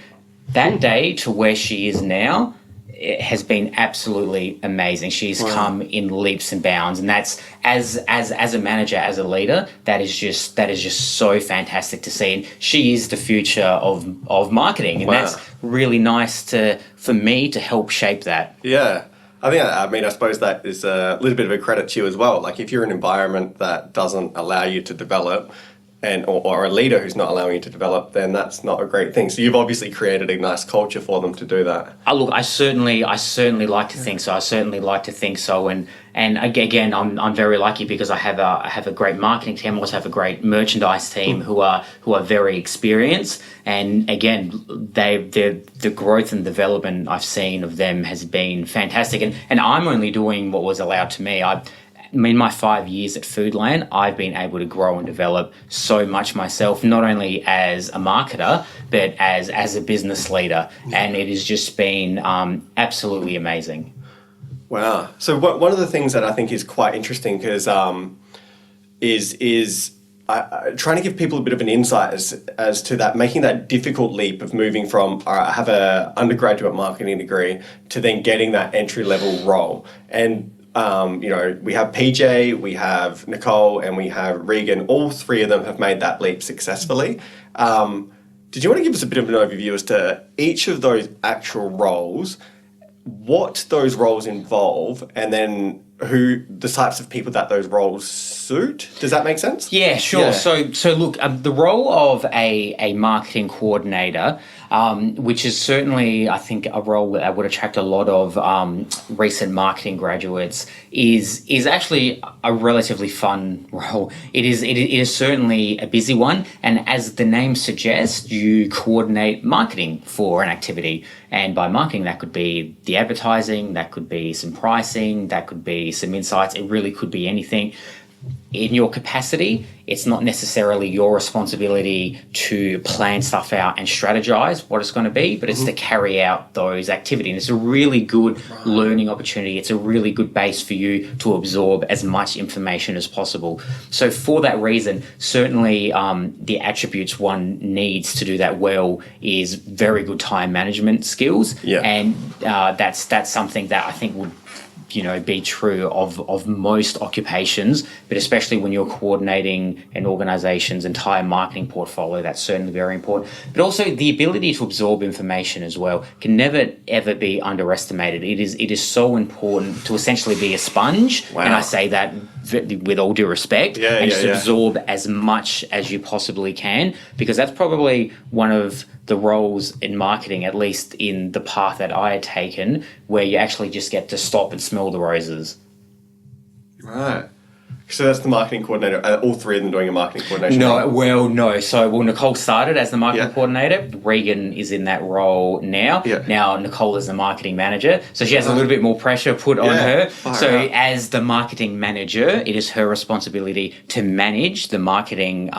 That day to where she is now, it has been absolutely amazing. She's come in leaps and bounds, and that's as a manager, as a leader, that is just so fantastic to see. And she is the future of marketing, and that's really nice for me to help shape that. Yeah. I suppose that is a little bit of a credit to you as well. If you're in an environment that doesn't allow you to develop, or a leader who's not allowing you to develop, then that's not a great thing. So you've obviously created a nice culture for them to do that. Look, I certainly like to think so. And again, I'm very lucky because I have a great marketing team. I also have a great merchandise team who are very experienced. And again, the growth and development I've seen of them has been fantastic. And I'm only doing what was allowed to me. my 5 years at Foodland, I've been able to grow and develop so much myself, not only as a marketer, but as a business leader. And it has just been absolutely amazing. Wow. So one of the things that I think is quite interesting because is trying to give people a bit of an insight as to that, making that difficult leap of moving from I have a undergraduate marketing degree to then getting that entry level role. And we have PJ, we have Nicole, and we have Regan. All three of them have made that leap successfully. Did you want to give us a bit of an overview as to each of those actual roles, what those roles involve, and then who the types of people that those roles suit? Does that make sense? Yeah, sure. Yeah. So look, the role of a marketing coordinator, which is certainly, I think, a role that would attract a lot of recent marketing graduates, is actually a relatively fun role. It is certainly a busy one, and as the name suggests, you coordinate marketing for an activity. And by marketing, that could be the advertising, that could be some pricing, that could be some insights. It really could be anything. In your capacity, it's not necessarily your responsibility to plan stuff out and strategize what it's going to be, but it's to carry out those activities. And it's a really good learning opportunity. It's a really good base for you to absorb as much information as possible. So for that reason, certainly the attributes one needs to do that well is very good time management skills. Yeah. And that's something that I think would be true of most occupations, but especially when you're coordinating an organization's entire marketing portfolio, that's certainly very important. But also the ability to absorb information as well can never, ever be underestimated. It is so important to essentially be a sponge, and I say that with all due respect, and just absorb as much as you possibly can, because that's probably one of the roles in marketing, at least in the path that I had taken, where you actually just get to stop and smell the roses. Right. So that's the marketing coordinator. All three of them doing a marketing coordination No, role? no. So, Nicole started as the marketing coordinator. Regan is in that role now. Yeah. Now, Nicole is the marketing manager. So she has a little bit more pressure put on her. So as the marketing manager, it is her responsibility to manage the marketing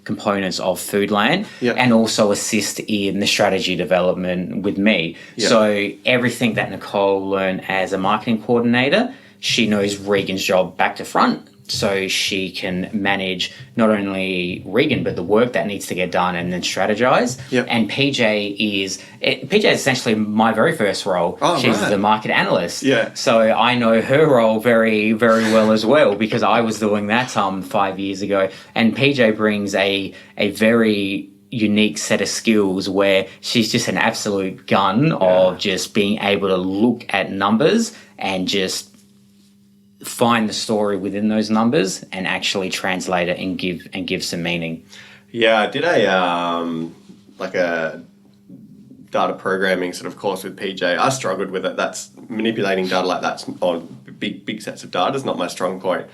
components of Foodland and also assist in the strategy development with me. Yeah. So everything that Nicole learned as a marketing coordinator, she knows Regan's job back to front. So she can manage not only Regan, but the work that needs to get done and then strategize. Yep. And PJ is essentially my very first role. She's the market analyst. Yeah. So I know her role very, very well as well, because I was doing that 5 years ago. And PJ brings a very unique set of skills where she's just an absolute gun of just being able to look at numbers and just find the story within those numbers and actually translate it and give some meaning. Yeah, I did a data programming sort of course with PJ. I struggled with it. That's manipulating data like that's on big sets of data is not my strong point.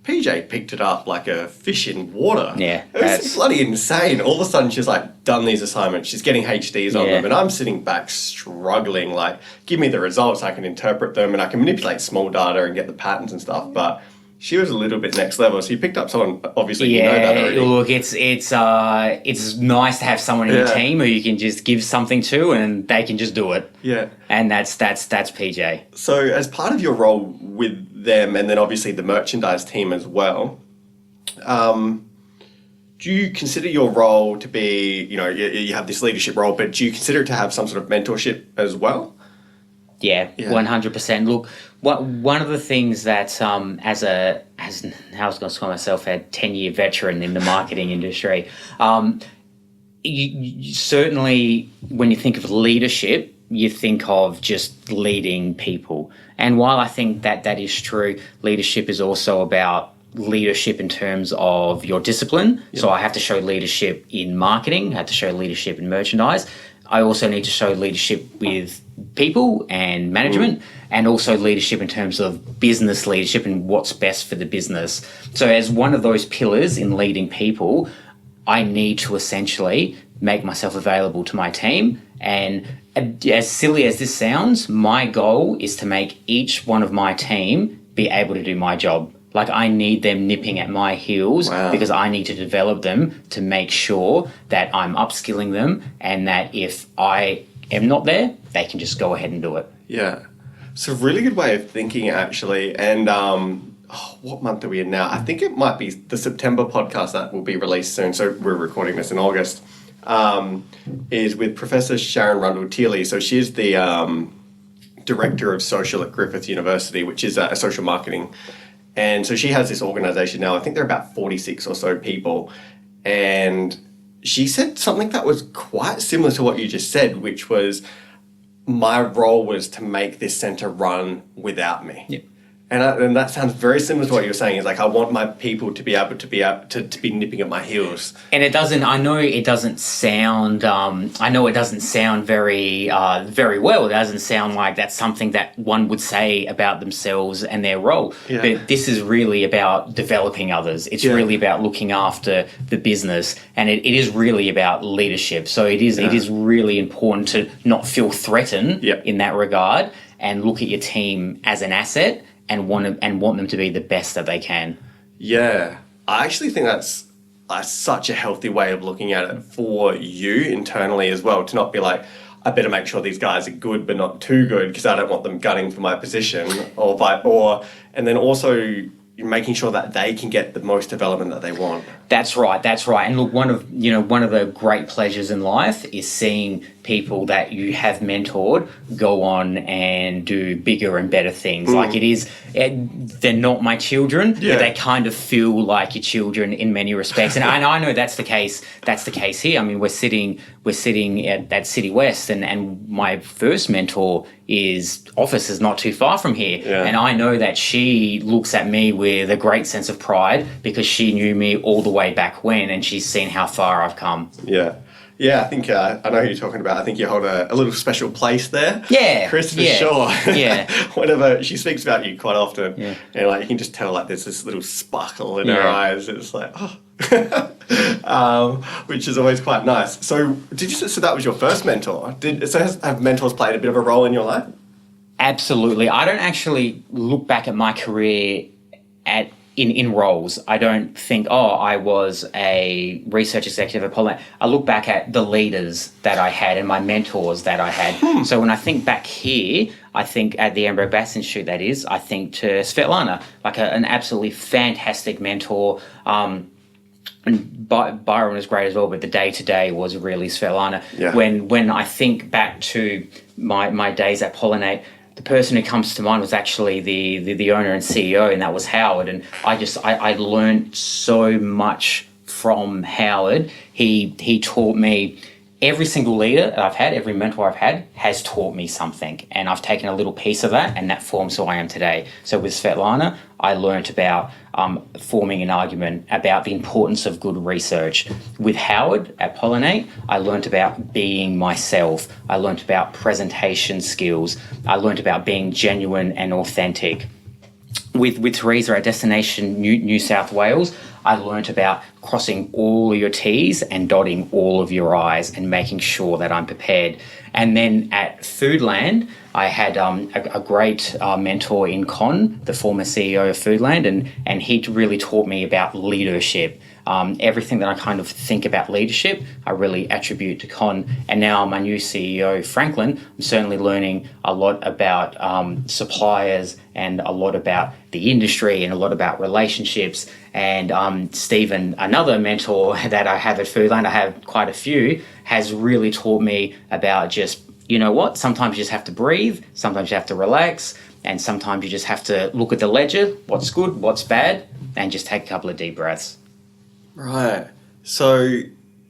PJ picked it up like a fish in water. Yeah. It was bloody insane. All of a sudden she's like done these assignments. She's getting HDs on them and I'm sitting back struggling, like, give me the results, I can interpret them and I can manipulate small data and get the patterns and stuff. But she was a little bit next level. So you picked up someone, obviously you know that already. Look, it's nice to have someone in your team who you can just give something to and they can just do it. Yeah. And that's PJ. So as part of your role with them and then obviously the merchandise team as well, do you consider your role to be, you have this leadership role, but do you consider it to have some sort of mentorship as well? Yeah, 100%. Look, one of the things that as I was going to call myself a 10-year veteran in the marketing industry, you certainly, when you think of leadership, you think of just leading people. And while I think that is true, leadership is also about leadership in terms of your discipline. Yep. So I have to show leadership in marketing, I have to show leadership in merchandise. I also need to show leadership with people and management, and also leadership in terms of business leadership and what's best for the business. So as one of those pillars in leading people, I need to essentially make myself available to my team. And as silly as this sounds, my goal is to make each one of my team be able to do my job. Like, I need them nipping at my heels because I need to develop them to make sure that I'm upskilling them, and that if I am not there, they can just go ahead and do it. Yeah. It's a really good way of thinking, actually. And what month are we in now? I think it might be the September podcast that will be released soon. So we're recording this in August. Is with Professor Sharon Rundle-Teely. So she's the Director of Social at Griffith University, which is a social marketing. And so she has this organisation now. I think there are about 46 or so people. And she said something that was quite similar to what you just said, which was my role was to make this centre run without me. Yep. And that sounds very similar to what you were saying. Is like, I want my people to be able to be nipping at my heels. And I know it doesn't sound very very well. It doesn't sound like that's something that one would say about themselves and their role. Yeah. But this is really about developing others. It's really about looking after the business, and it is really about leadership. So it is really important to not feel threatened in that regard, and look at your team as an asset, and want them to be the best that they can. Yeah, I actually think that's such a healthy way of looking at it for you internally as well, to not be like, I better make sure these guys are good but not too good because I don't want them gunning for my position, and then also making sure that they can get the most development that they want. That's right. And look, one of the great pleasures in life is seeing people that you have mentored go on and do bigger and better things. Like, they're not my children, but they kind of feel like your children in many respects. And I know that's the case. That's the case here. I mean, we're sitting at City West, and my first mentor office is not too far from here. Yeah. And I know that she looks at me with a great sense of pride because she knew me all the way back when, and she's seen how far I've come. Yeah. Yeah, I think I know who you're talking about. I think you hold a little special place there. Yeah. Chris, for sure. Yeah. Whenever she speaks about you quite often, and like you can just tell like there's this little sparkle in her eyes. It's like, which is always quite nice. So so that was your first mentor? Have mentors played a bit of a role in your life? Absolutely. I don't actually look back at my career in roles. I don't think, I was a research executive at Poland. I look back at the leaders that I had and my mentors that I had. So when I think back here, I think at the Amber Bass Institute, that is, I think to Svetlana, like an absolutely fantastic mentor. And Byron was great as well, but the day-to-day was really Svetlana. Yeah. When I think back to my days at Pollinate, the person who comes to mind was actually the owner and CEO, and that was Howard. And I learned so much from Howard. He taught me. Every single leader that I've had, every mentor I've had, has taught me something, and I've taken a little piece of that, and that forms who I am today. So with Svetlana, I learnt about forming an argument, about the importance of good research. With Howard at Pollinate, I learnt about being myself. I learnt about presentation skills. I learnt about being genuine and authentic. With Teresa at Destination New South Wales, I learnt about crossing all of your T's and dotting all of your I's and making sure that I'm prepared. And then at Foodland, I had a great mentor in Con, the former CEO of Foodland, and he really taught me about leadership. Everything that I kind of think about leadership, I really attribute to Con. And now my new CEO, Franklin, I'm certainly learning a lot about suppliers and a lot about the industry and a lot about relationships. And Stephen, another mentor that I have at Foodland, I have quite a few, has really taught me about just, you know what, sometimes you just have to breathe, sometimes you have to relax, and sometimes you just have to look at the ledger, what's good, what's bad, and just take a couple of deep breaths. Right. So,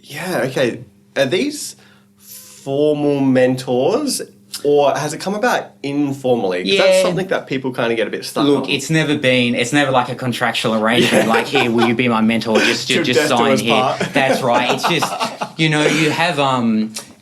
yeah, okay. Are these formal mentors, or has it come about informally? Because that's something that people kind of get a bit stuck on. Look, it's never like a contractual arrangement, like, here, will you be my mentor? Just sign here. That's right. It's just, you have,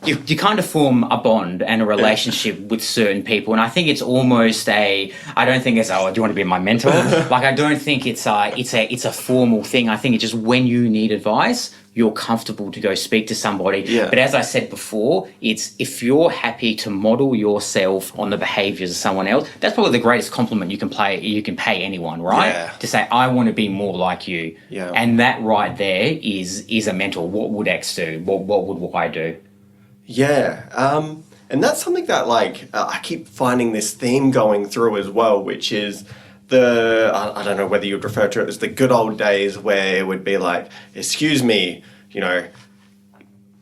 you kind of form a bond and a relationship with certain people, and I think it's almost I don't think it's, oh, do you want to be my mentor? Like, I don't think it's a formal thing. I think it's just when you need advice, you're comfortable to go speak to somebody. Yeah. But as I said before, it's if you're happy to model yourself on the behaviours of someone else, that's probably the greatest compliment you can pay anyone, right? Yeah. To say, I want to be more like you. Yeah. And that right there is a mentor. What would X do? What would Y do? Yeah. And that's something that, like, I keep finding this theme going through as well, which is I don't know whether you'd refer to it as the good old days where it would be like, excuse me,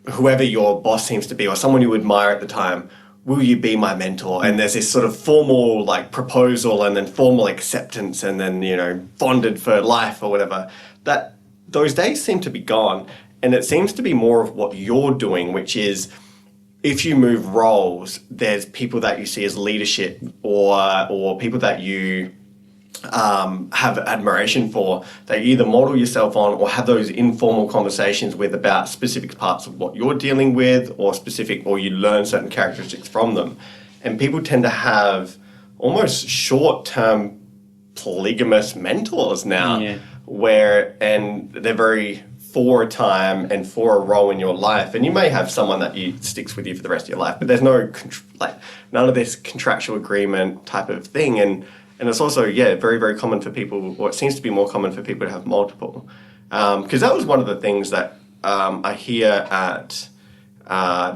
whoever your boss seems to be or someone you admire at the time, will you be my mentor? And there's this sort of formal like proposal and then formal acceptance and then, bonded for life or whatever. That those days seem to be gone. And it seems to be more of what you're doing, which is if you move roles, there's people that you see as leadership or people that you have admiration for, that you either model yourself on or have those informal conversations with about specific parts of what you're dealing with or you learn certain characteristics from them. And people tend to have almost short-term polygamous mentors now and they're very for a time and for a role in your life. And you may have someone that sticks with you for the rest of your life, but there's none of this contractual agreement type of thing. And it's also, very, very common for people, or it seems to be more common for people to have multiple. Because that was one of the things that I hear at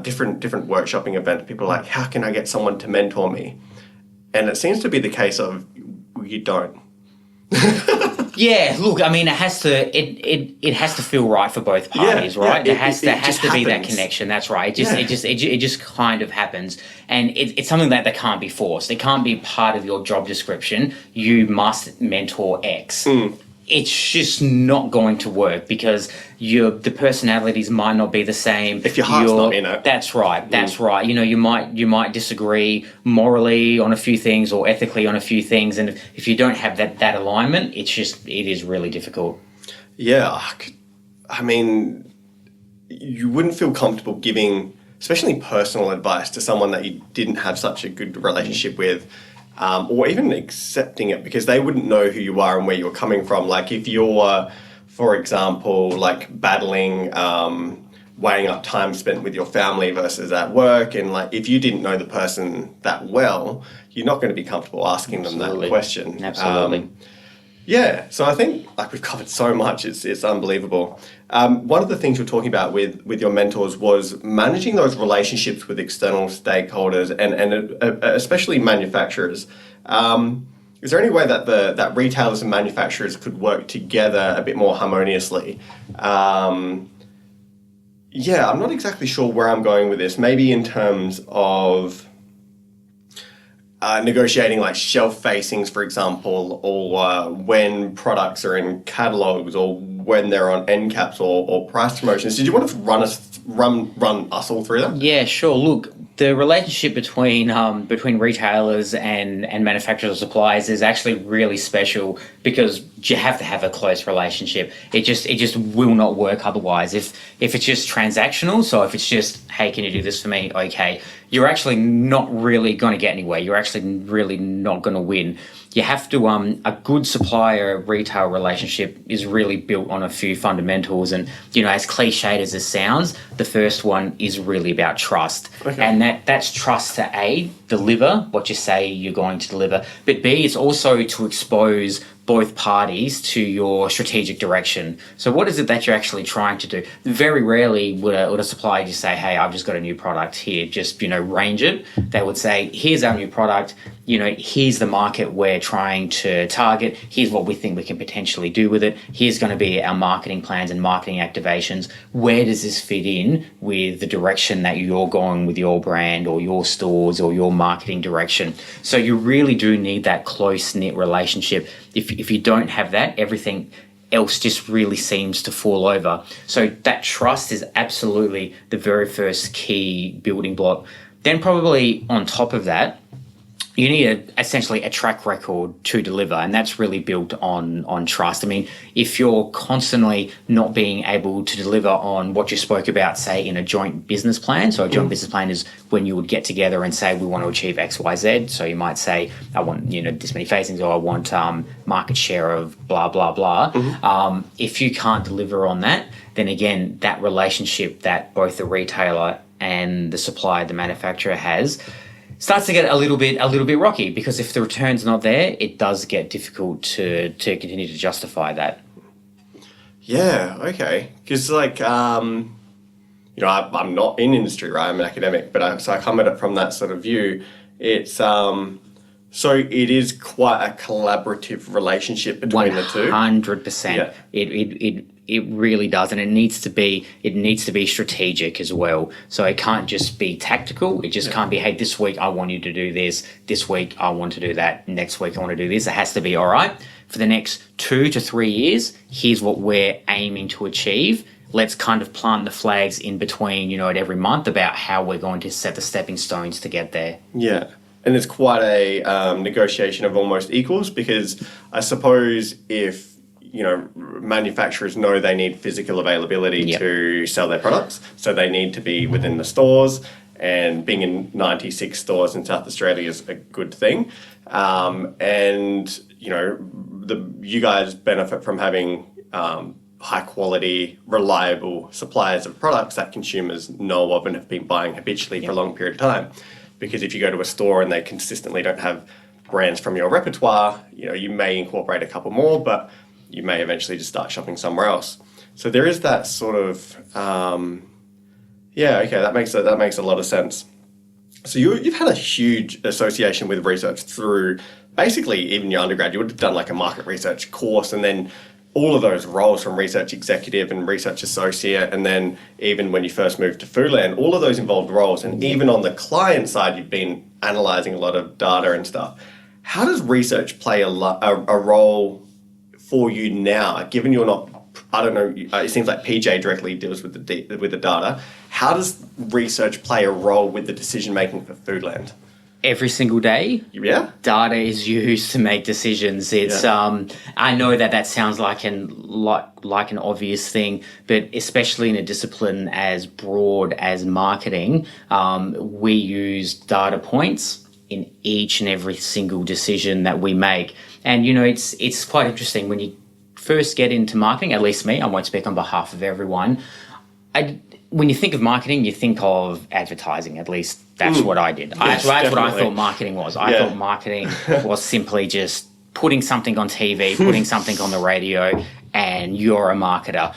different workshopping events. People are like, how can I get someone to mentor me? And it seems to be the case of, you don't. Yeah, look, I mean, it has to feel right for both parties, right? There has to be that connection. That's right. It just kind of happens, and it's something that can't be forced. It can't be part of your job description. You must mentor X. It's just not going to work because the personalities might not be the same. If your heart's not in it. That's right. That's right. You might disagree morally on a few things or ethically on a few things, and if you don't have that alignment, it is really difficult. Yeah, I mean, you wouldn't feel comfortable giving, especially personal advice to someone that you didn't have such a good relationship with. Or even accepting it because they wouldn't know who you are and where you're coming from. Like if you're, for example, like battling, weighing up time spent with your family versus at work, and like if you didn't know the person that well, you're not going to be comfortable asking them that question. Absolutely. So I think like we've covered so much, it's unbelievable. One of the things you're talking about with your mentors was managing those relationships with external stakeholders and especially manufacturers. Is there any way that retailers and manufacturers could work together a bit more harmoniously? I'm not exactly sure where I'm going with this. Maybe in terms of negotiating like shelf facings, for example, or when products are in catalogs, or when they're on end caps or price promotions. Did you want to run us all through that? Yeah, sure. Look, the relationship between retailers and manufacturers or suppliers is actually really special because you have to have a close relationship. It just will not work otherwise. If it's just transactional, so if it's just, hey, can you do this for me? Okay, you're actually not really going to get anywhere. You're actually really not going to win. You have to, a good supplier-retail relationship is really built on a few fundamentals. And, as cliched as it sounds, the first one is really about trust. Okay. And that's trust to A, deliver what you say you're going to deliver. But B, it's also to expose both parties to your strategic direction. So what is it that you're actually trying to do? Very rarely would a supplier just say, hey, I've just got a new product here, just, range it. They would say, here's our new product, here's the market we're trying to target, here's what we think we can potentially do with it, here's going to be our marketing plans and marketing activations. Where does this fit in with the direction that you're going with your brand or your stores or your marketing direction? So you really do need that close-knit relationship. If you don't have that, everything else just really seems to fall over. So that trust is absolutely the very first key building block. Then probably on top of that, you need essentially a track record to deliver, and that's really built on trust. I mean, if you're constantly not being able to deliver on what you spoke about, say, in a joint business plan. So a joint business plan is when you would get together and say, we want to achieve X, Y, Z. So you might say, I want, this many facings, or I want market share of blah, blah, blah. If you can't deliver on that, then again, that relationship that both the retailer and the supplier, the manufacturer has, starts to get a little bit rocky, because if the return's not there, it does get difficult to continue to justify that. Yeah, okay. Because I'm not in industry, right? I'm an academic, but I come at it from that sort of view. It's so it is quite a collaborative relationship between the two. 100%. Yeah. It really does, and it needs to be strategic as well. So it can't just be tactical. It just can't be, hey, this week I want you to do this week I want to do that, next week I want to do this. It has to be, all right, for the next 2 to 3 years, here's what we're aiming to achieve. Let's kind of plant the flags in between, at every month, about how we're going to set the stepping stones to get there. Yeah. And it's quite a negotiation of almost equals, because I suppose if manufacturers know they need physical availability to sell their products, so they need to be within the stores, and being in 96 stores in South Australia is a good thing. And you guys benefit from having high quality, reliable suppliers of products that consumers know of and have been buying habitually for a long period of time. Because if you go to a store and they consistently don't have brands from your repertoire, you may incorporate a couple more, but you may eventually just start shopping somewhere else. So there is that sort of, that makes a lot of sense. So you've had a huge association with research through basically even your undergrad. You would have done like a market research course, and then all of those roles from research executive and research associate, and then even when you first moved to Foodland, all of those involved roles. And even on the client side, you've been analysing a lot of data and stuff. How does research play a role for you now, given you're not, I don't know, it seems like PJ directly deals with the data. How does research play a role with the decision making for Foodland? Every single day, data is used to make decisions. It's I know that sounds like an obvious thing, but especially in a discipline as broad as marketing, we use data points in each and every single decision that we make. And it's quite interesting when you first get into marketing. At least me, I won't speak on behalf of everyone. When you think of marketing, you think of advertising. At least that's what I did. That's what I thought marketing was. I thought marketing was simply just putting something on TV, putting something on the radio, and you're a marketer.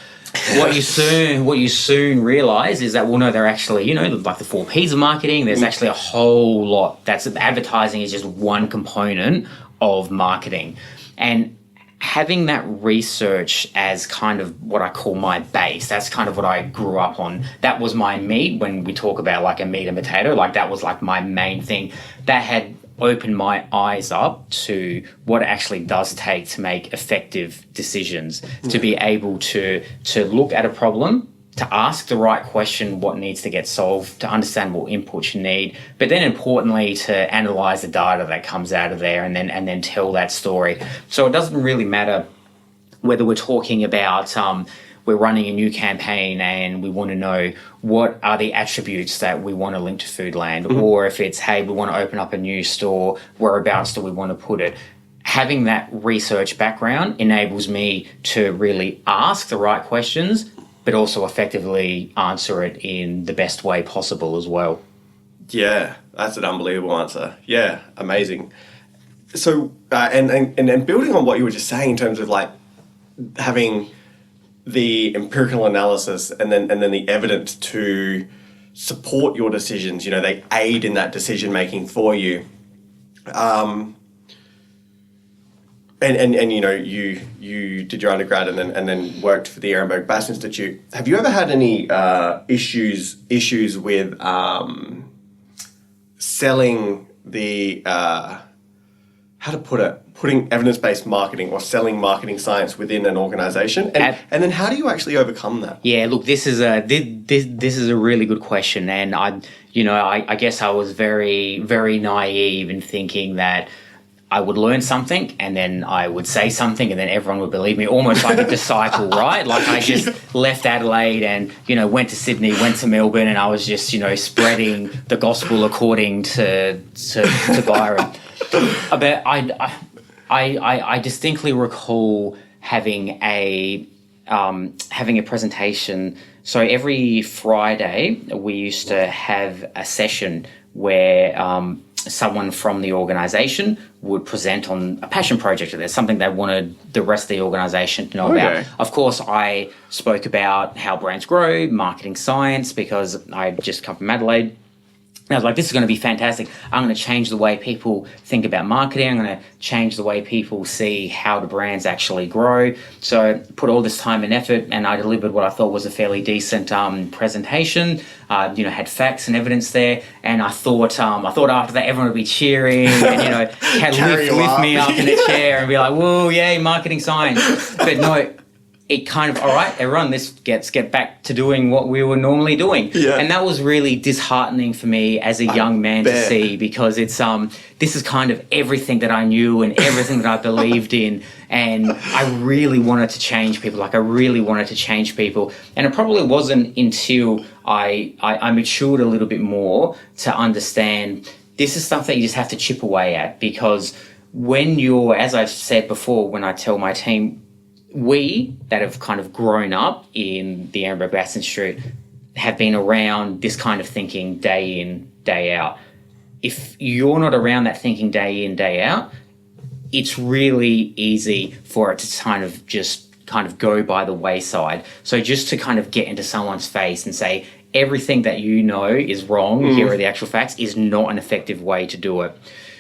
What you soon realise is that, no, they're actually, like the 4 Ps of marketing. There's actually a whole lot. Advertising is just one component of marketing, and having that research as kind of what I call my base, that's kind of what I grew up on. That was my meat. When we talk about like a meat and potato, like that was like my main thing. That had opened my eyes up to what it actually does take to make effective decisions, to be able to look at a problem, to ask the right question, what needs to get solved, to understand what inputs you need, but then importantly to analyse the data that comes out of there and then tell that story. So it doesn't really matter whether we're talking about we're running a new campaign and we want to know what are the attributes that we want to link to Foodland, or if it's, hey, we want to open up a new store, whereabouts do we want to put it? Having that research background enables me to really ask the right questions, but also effectively answer it in the best way possible as well. Yeah, that's an unbelievable answer. Yeah, amazing. So, and building on what you were just saying in terms of like having the empirical analysis and then the evidence to support your decisions, they aid in that decision making for you. And you did your undergrad and then worked for the Ehrenberg Bass Institute. Have you ever had any issues with selling the how to put it, putting evidence-based marketing or selling marketing science within an organization, and then how do you actually overcome that? Yeah, look, this is a really good question, and I guess I was very, very naive in thinking that I would learn something and then I would say something and then everyone would believe me, almost like a disciple, right? Like I just left Adelaide and, went to Sydney, went to Melbourne, and I was just, spreading the gospel according to Byron. But I distinctly recall having a presentation. So every Friday we used to have a session where someone from the organisation would present on a passion project, or there's something they wanted the rest of the organisation to know about. Of course, I spoke about how brands grow, marketing science, because I just come from Adelaide. And I was like, this is going to be fantastic. I'm going to change the way people think about marketing. I'm going to change the way people see how the brands actually grow. So put all this time and effort, and I delivered what I thought was a fairly decent presentation. Had facts and evidence there, and I thought after that everyone would be cheering and lift me up in a chair and be like, "Whoa, yay, marketing science!" But no. It kind of, all right, everyone, let's get back to doing what we were normally doing. Yeah. And that was really disheartening for me as a young man to see, because it's this is kind of everything that I knew and everything that I believed in, and I really wanted to change people. Like I really wanted to change people. And it probably wasn't until I matured a little bit more to understand this is stuff that you just have to chip away at, because when you're, as I've said before, when I tell my team, we that have kind of grown up in the Amber Bass Institute have been around this kind of thinking day in, day out. If you're not around that thinking day in, day out, it's really easy for it to kind of go by the wayside. So just to kind of get into someone's face and say, everything that you know is wrong, here are the actual facts, is not an effective way to do it.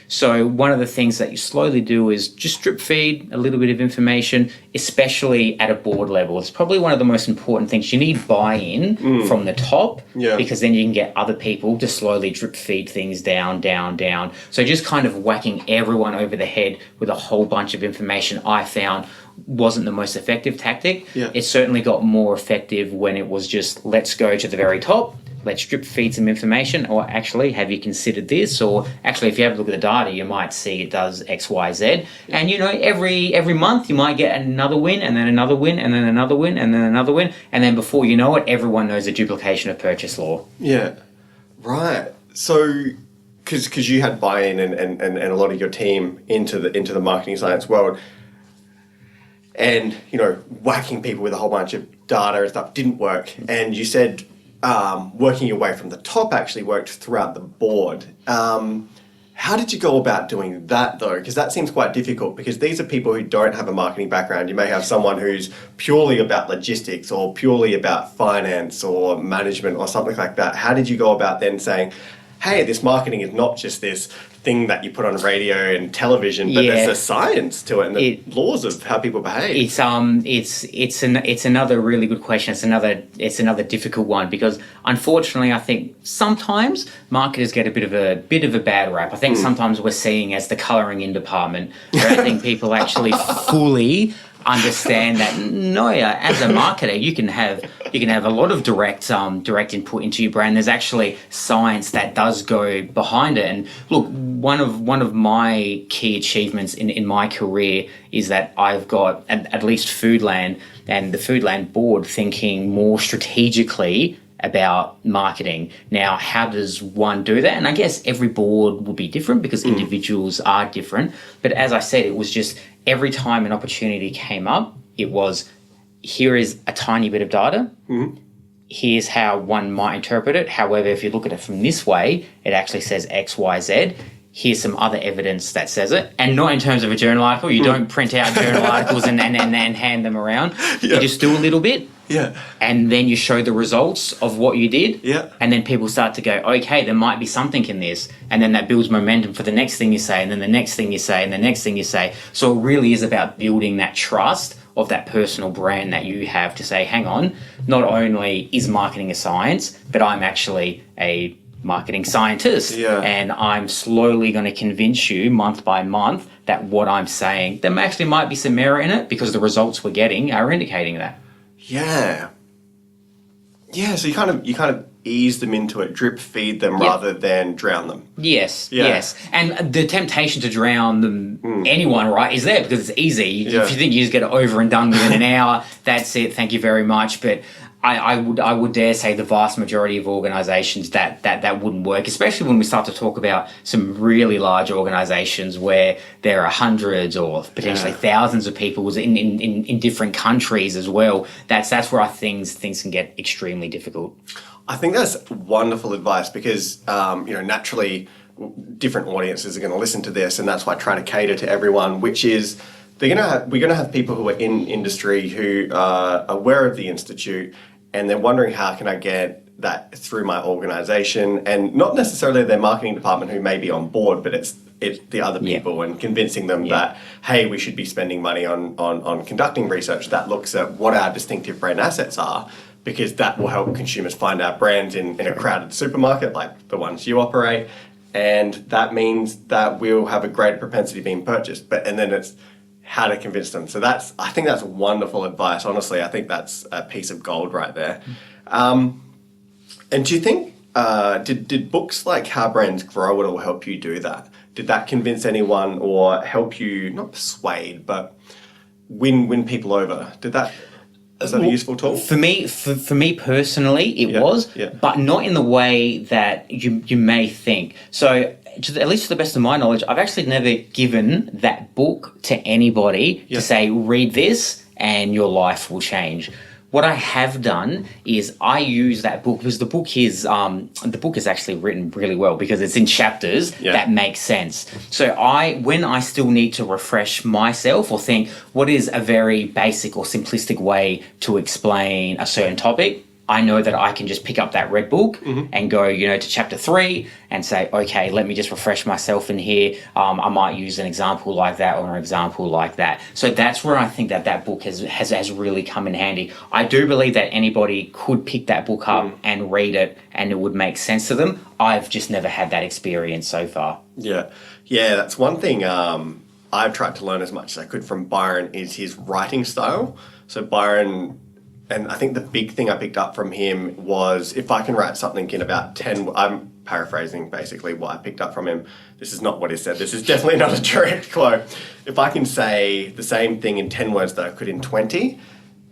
So one of the things that you slowly do is just drip feed a little bit of information, especially at a board level. It's probably one of the most important things. You need buy-in from the top, because then you can get other people to slowly drip feed things down. So just kind of whacking everyone over the head with a whole bunch of information, I found wasn't the most effective tactic. Yeah. It certainly got more effective when it was just, let's go to the very top, let's drip feed some information, or actually, have you considered this? Or actually, if you have a look at the data, you might see it does X, Y, Z. And every month you might get another win, and then another win, and then another win, and then another win, and then before you know it, everyone knows the duplication of purchase law. Yeah, right. So, because you had buy-in and a lot of your team into the marketing science world, and whacking people with a whole bunch of data and stuff didn't work, and you said working your way from the top actually worked throughout the board. How did you go about doing that, though? Because that seems quite difficult, because these are people who don't have a marketing background. You may have someone who's purely about logistics or purely about finance or management or something like that. How did you go about then saying, hey, this marketing is not just this thing that you put on radio and television, but there's a science to it and the laws of how people behave. It's another really good question. It's another difficult one, because unfortunately I think sometimes marketers get a bit of a bad rap. I think sometimes we're seeing as the colouring in department, where I think people actually fully understand that as a marketer you can have a lot of direct input into your brand. There's actually science that does go behind it. And look, one of my key achievements in my career is that I've got at least Foodland and the Foodland board thinking more strategically about marketing. Now, how does one do that? And I guess every board will be different, because individuals are different. But as I said, it was just every time an opportunity came up, it was, here is a tiny bit of data. Here's how one might interpret it. However, if you look at it from this way, it actually says X, Y, Z. Here's some other evidence that says it. And not in terms of a journal article. You don't print out journal articles and hand them around. You just do a little bit. Yeah. And then you show the results of what you did. Yeah. And then people start to go, okay, there might be something in this. And then that builds momentum for the next thing you say, and then the next thing you say, and the next thing you say. So it really is about building that trust of that personal brand that you have to say, hang on, not only is marketing a science, but I'm actually a marketing scientist. Yeah. And I'm slowly going to convince you month by month that what I'm saying, there actually might be some merit in it because the results we're getting are indicating that. Yeah. Yeah, so you kind of ease them into it, drip feed them rather than drown them. Yes, Yeah. yes. And the temptation to drown them, anyone, right, is there because it's easy. Yeah. If you think you just get it over and done within an hour, that's it, thank you very much. But I would dare say the vast majority of organisations that wouldn't work, especially when we start to talk about some really large organisations where there are hundreds or potentially thousands of people in different countries as well. That's where things can get extremely difficult. I think that's wonderful advice because, naturally different audiences are going to listen to this, and that's why I try to cater to everyone, which is we're going to have people who are in industry who are aware of the Institute and they're wondering how can I get that through my organisation, and not necessarily their marketing department who may be on board, but it's the other people and convincing them that, hey, we should be spending money on conducting research that looks at what our distinctive brand assets are, because that will help consumers find our brands in a crowded supermarket like the ones you operate, and that means that we'll have a greater propensity being purchased. And then it's how to convince them. So I think that's wonderful advice. Honestly, I think that's a piece of gold right there. And do you think, did books like How Brands Grow It all help you do that? Did that convince anyone or help you, not persuade, but win people over? Is that a useful tool? For me personally, it was, but not in the way that you may think. So, at least to the best of my knowledge, I've actually never given that book to anybody to say, read this and your life will change. What I have done is I use that book because the book is actually written really well because it's in chapters that make sense. So when I still need to refresh myself or think what is a very basic or simplistic way to explain a certain topic, I know that I can just pick up that red book and go, to chapter 3 and say, okay, let me just refresh myself in here. I might use an example like that or an example like that. So that's where I think that book has really come in handy. I do believe that anybody could pick that book up and read it and it would make sense to them. I've just never had that experience so far. Yeah, that's one thing I've tried to learn as much as I could from Byron is his writing style. So Byron... And I think the big thing I picked up from him was if I can write something in about 10... I'm paraphrasing basically what I picked up from him. This is not what he said. This is definitely not a direct quote. If I can say the same thing in 10 words that I could in 20,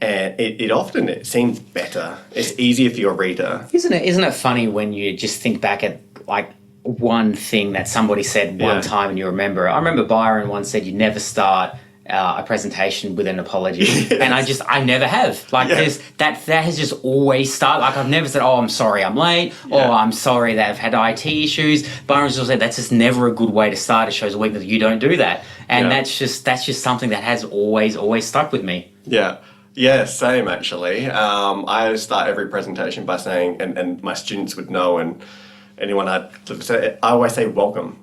and it often seems better. It's easier for your reader. Isn't it funny when you just think back at like one thing that somebody said one time and you remember it? I remember Byron once said you never start a presentation with an apology, and I never have. Like that has just always started. Like I've never said, "Oh, I'm sorry, I'm late," or "I'm sorry that I've had IT issues." Byron's just said that's just never a good way to start. It shows a weakness. You don't do that, and that's just something that has always stuck with me. Yeah, same actually. I start every presentation by saying, and my students would know, and anyone I always say welcome.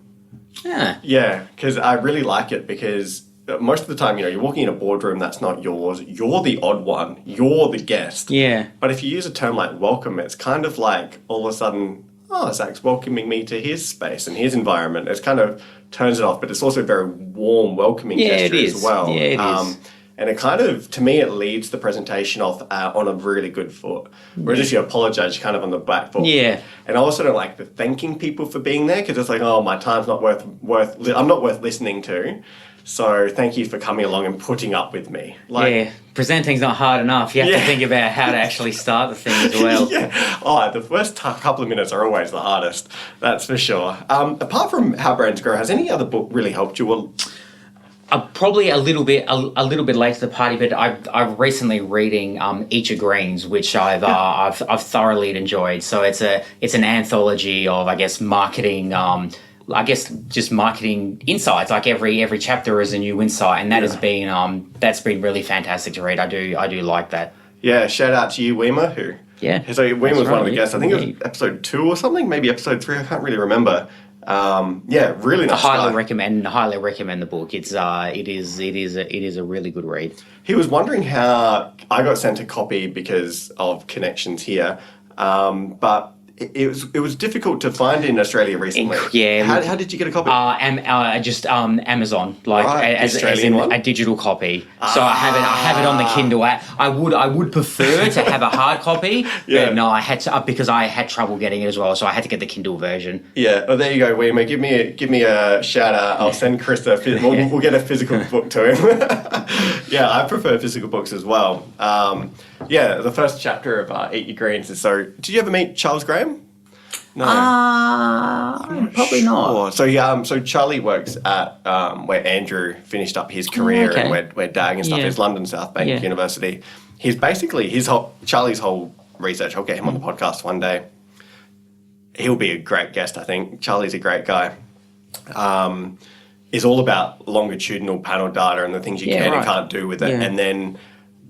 Yeah, because I really like it because. Most of the time, you're walking in a boardroom that's not yours. You're the odd one. You're the guest. Yeah. But if you use a term like welcome, it's kind of like all of a sudden, Zac's welcoming me to his space and his environment. It kind of turns it off, but it's also a very warm, welcoming gesture as well. Yeah, it is. And it kind of, to me, it leads the presentation off on a really good foot. Whereas if you apologise, you're kind of on the back foot. Yeah. And I also don't like the thanking people for being there because it's like, my time's not worth I'm not worth listening to. So thank you for coming along and putting up with me. Presenting's not hard enough. You have to think about how to actually start the thing as well. The first couple of minutes are always the hardest. That's for sure. Apart from How Brands Grow, has any other book really helped you? Probably a little bit late to the party, but I've recently reading Each of Greens, which I've thoroughly enjoyed. So it's an anthology of marketing. Just marketing insights. Like every chapter is a new insight, and that has been that's been really fantastic to read. I do like that. Yeah, shout out to you, Weimer, who. Yeah. So Weimer was one of the guests. I think it was episode 2 or something, maybe episode 3. I can't really remember. Really nice. I highly recommend the book. It is a really good read. He was wondering how I got sent a copy because of connections here, but it was difficult to find in Australia recently. Yeah. How did you get a copy? Just Amazon, like Right, as Australian in one? a digital copy. So I have it on the Kindle. I would prefer to have a hard copy, Yeah. but no, I had to because I had trouble getting it as well. So I had to get the Kindle version. Yeah. Well, there you go, Weimer. Give me a shout out. I'll send Chris we'll get a physical book to him. Yeah, I prefer physical books as well. Yeah, the first chapter of Eat Your Greens is so. Did you ever meet Charles Graham? No. Probably not. So Charlie works at where Andrew finished up his career Okay. and where Dag and stuff Yeah. is, London South Bank Yeah. University. He's basically Charlie's whole research. I'll get him on the podcast one day. He'll be a great guest, I think. Charlie's a great guy. Is all about longitudinal panel data and the things you Yeah, can and right. can't do with it, Yeah. and then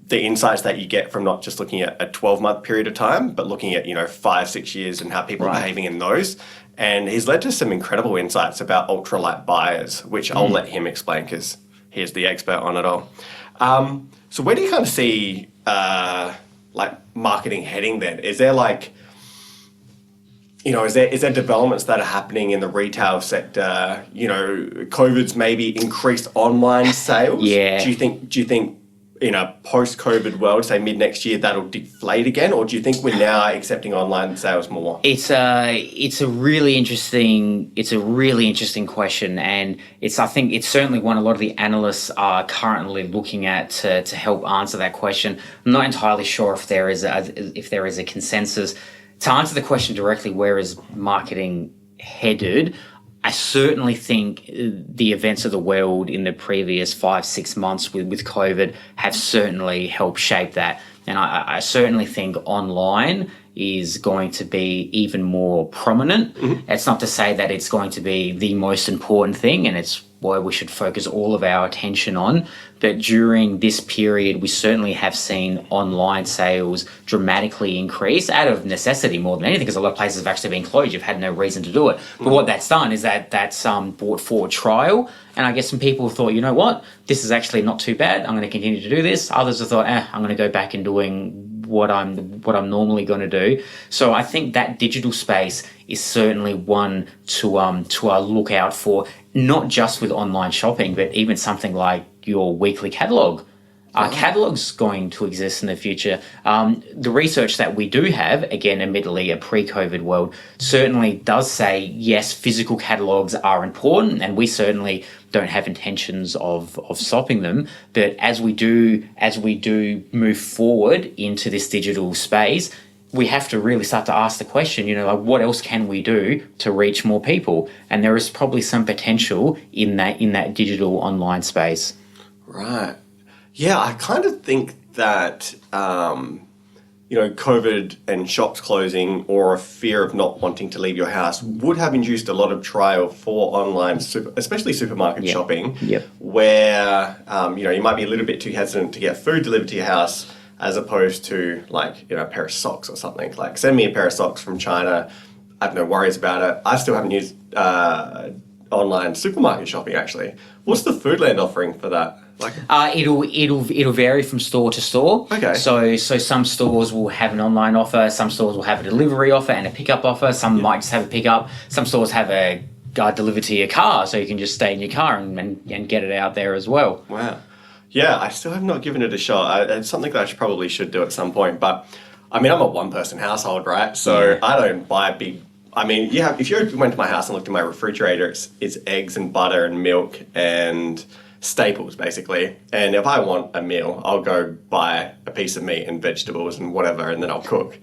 the insights that you get from not just looking at a 12-month period of time, but looking at 5-6 years and how people are Right. behaving in those. And he's led to some incredible insights about ultralight buyers, which I'll let him explain because he's the expert on it all. So where do you kind of see like marketing heading then? Is there like, is there developments that are happening in the retail sector? COVID's maybe increased online sales. Yeah. Do you think in a post-COVID world, say mid next year, that'll deflate again, or do you think we're now accepting online sales more? It's a really interesting question, and I think it's certainly one a lot of the analysts are currently looking at to help answer that question. I'm not entirely sure if there is a consensus to answer the question directly. Where is marketing headed? I certainly think the events of the world in the previous 5-6 months with COVID have certainly helped shape that. And I certainly think online is going to be even more prominent. Mm-hmm. It's not to say that it's going to be the most important thing, and it's why we should focus all of our attention on. But during this period, we certainly have seen online sales dramatically increase out of necessity more than anything, because a lot of places have actually been closed. You've had no reason to do it. But what that's done is that's brought forward trial. And I guess some people thought, you know what, this is actually not too bad. I'm going to continue to do this. Others have thought, I'm going to go back and doing what I'm normally going to do. So I think that digital space is certainly one to look out for, not just with online shopping, but even something like your weekly catalogue. Our catalogue's going to exist in the future. The research that we do have, again, admittedly a pre-COVID world, certainly does say, yes, physical catalogues are important, and we certainly don't have intentions of stopping them. But as we do move forward into this digital space, we have to really start to ask the question, what else can we do to reach more people? And there is probably some potential in that digital online space. Right. Yeah, I kind of think that, COVID and shops closing, or a fear of not wanting to leave your house, would have induced a lot of trial for online, especially supermarket shopping, where, you might be a little bit too hesitant to get food delivered to your house, as opposed to a pair of socks or something. Like, send me a pair of socks from China. I have no worries about it. I still haven't used online supermarket shopping, actually. What's the Foodland offering for that? It'll vary from store to store. Okay. So some stores will have an online offer. Some stores will have a delivery offer and a pickup offer. Some might just have a pickup. Some stores have a delivered to your car, so you can just stay in your car and get it out there as well. Wow. Yeah, I still have not given it a shot. It's something that I probably should do at some point. But I'm a one-person household, right? So I don't buy big. If you went to my house and looked at my refrigerator, it's eggs and butter and milk and staples, basically. And if I want a meal, I'll go buy a piece of meat and vegetables and whatever, and then I'll cook.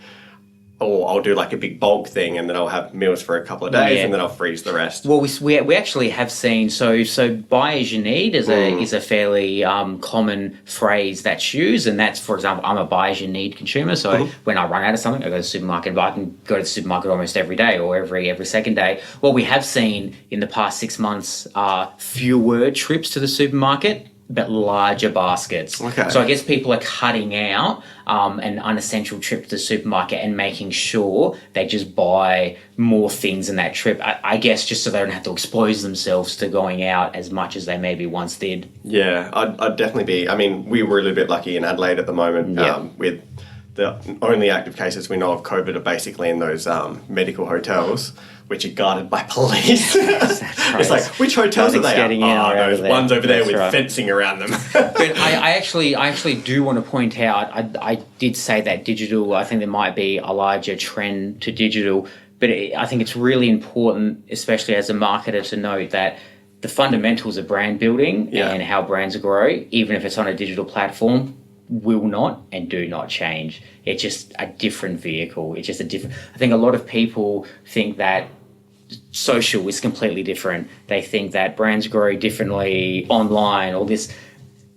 Or I'll do like a big bulk thing, and then I'll have meals for a couple of days, and then I'll freeze the rest. Well, we actually have seen so buy as you need is a fairly common phrase that's used, and that's, for example, I'm a buy as you need consumer. So when I run out of something, I go to the supermarket, but I can go to the supermarket almost every day or every second day. What we have seen in the past 6 months are fewer trips to the supermarket, but larger baskets. Okay. So I guess people are cutting out an unessential trip to the supermarket and making sure they just buy more things in that trip. I guess just so they don't have to expose themselves to going out as much as they maybe once did. Yeah, I'd definitely be. We were a little bit lucky in Adelaide at the moment with the only active cases we know of COVID are basically in those medical hotels, which are guarded by police. It's like, which hotels are they at? Oh, those ones over there with fencing around them. But I actually do want to point out, I did say that digital, I think there might be a larger trend to digital, but I think it's really important, especially as a marketer, to note that the fundamentals of brand building and how brands grow, even if it's on a digital platform, will not and do not change. It's just a different vehicle. It's just a different... I think a lot of people think that social is completely different. They think that brands grow differently online, all this.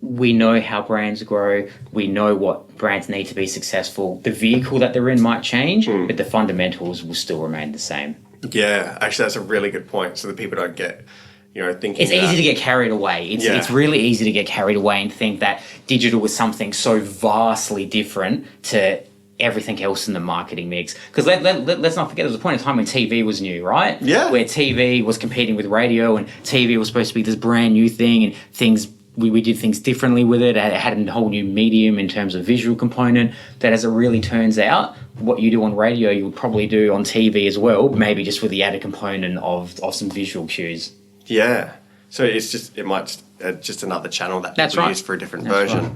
We know how brands grow. We know what brands need to be successful. The vehicle that they're in might change, but the fundamentals will still remain the same. Yeah, actually, that's a really good point. So that people don't get, thinking it's easy to get carried away. It's really easy to get carried away and think that digital was something so vastly different to everything else in the marketing mix. Because let's not forget, there was a point in time when TV was new, right? Yeah. Where TV was competing with radio, and TV was supposed to be this brand new thing, and things we did things differently with it. It had a whole new medium in terms of visual component. That, as it really turns out, what you do on radio, you would probably do on TV as well, maybe just with the added component of some visual cues. Yeah. So it might just another channel that people use for a different version.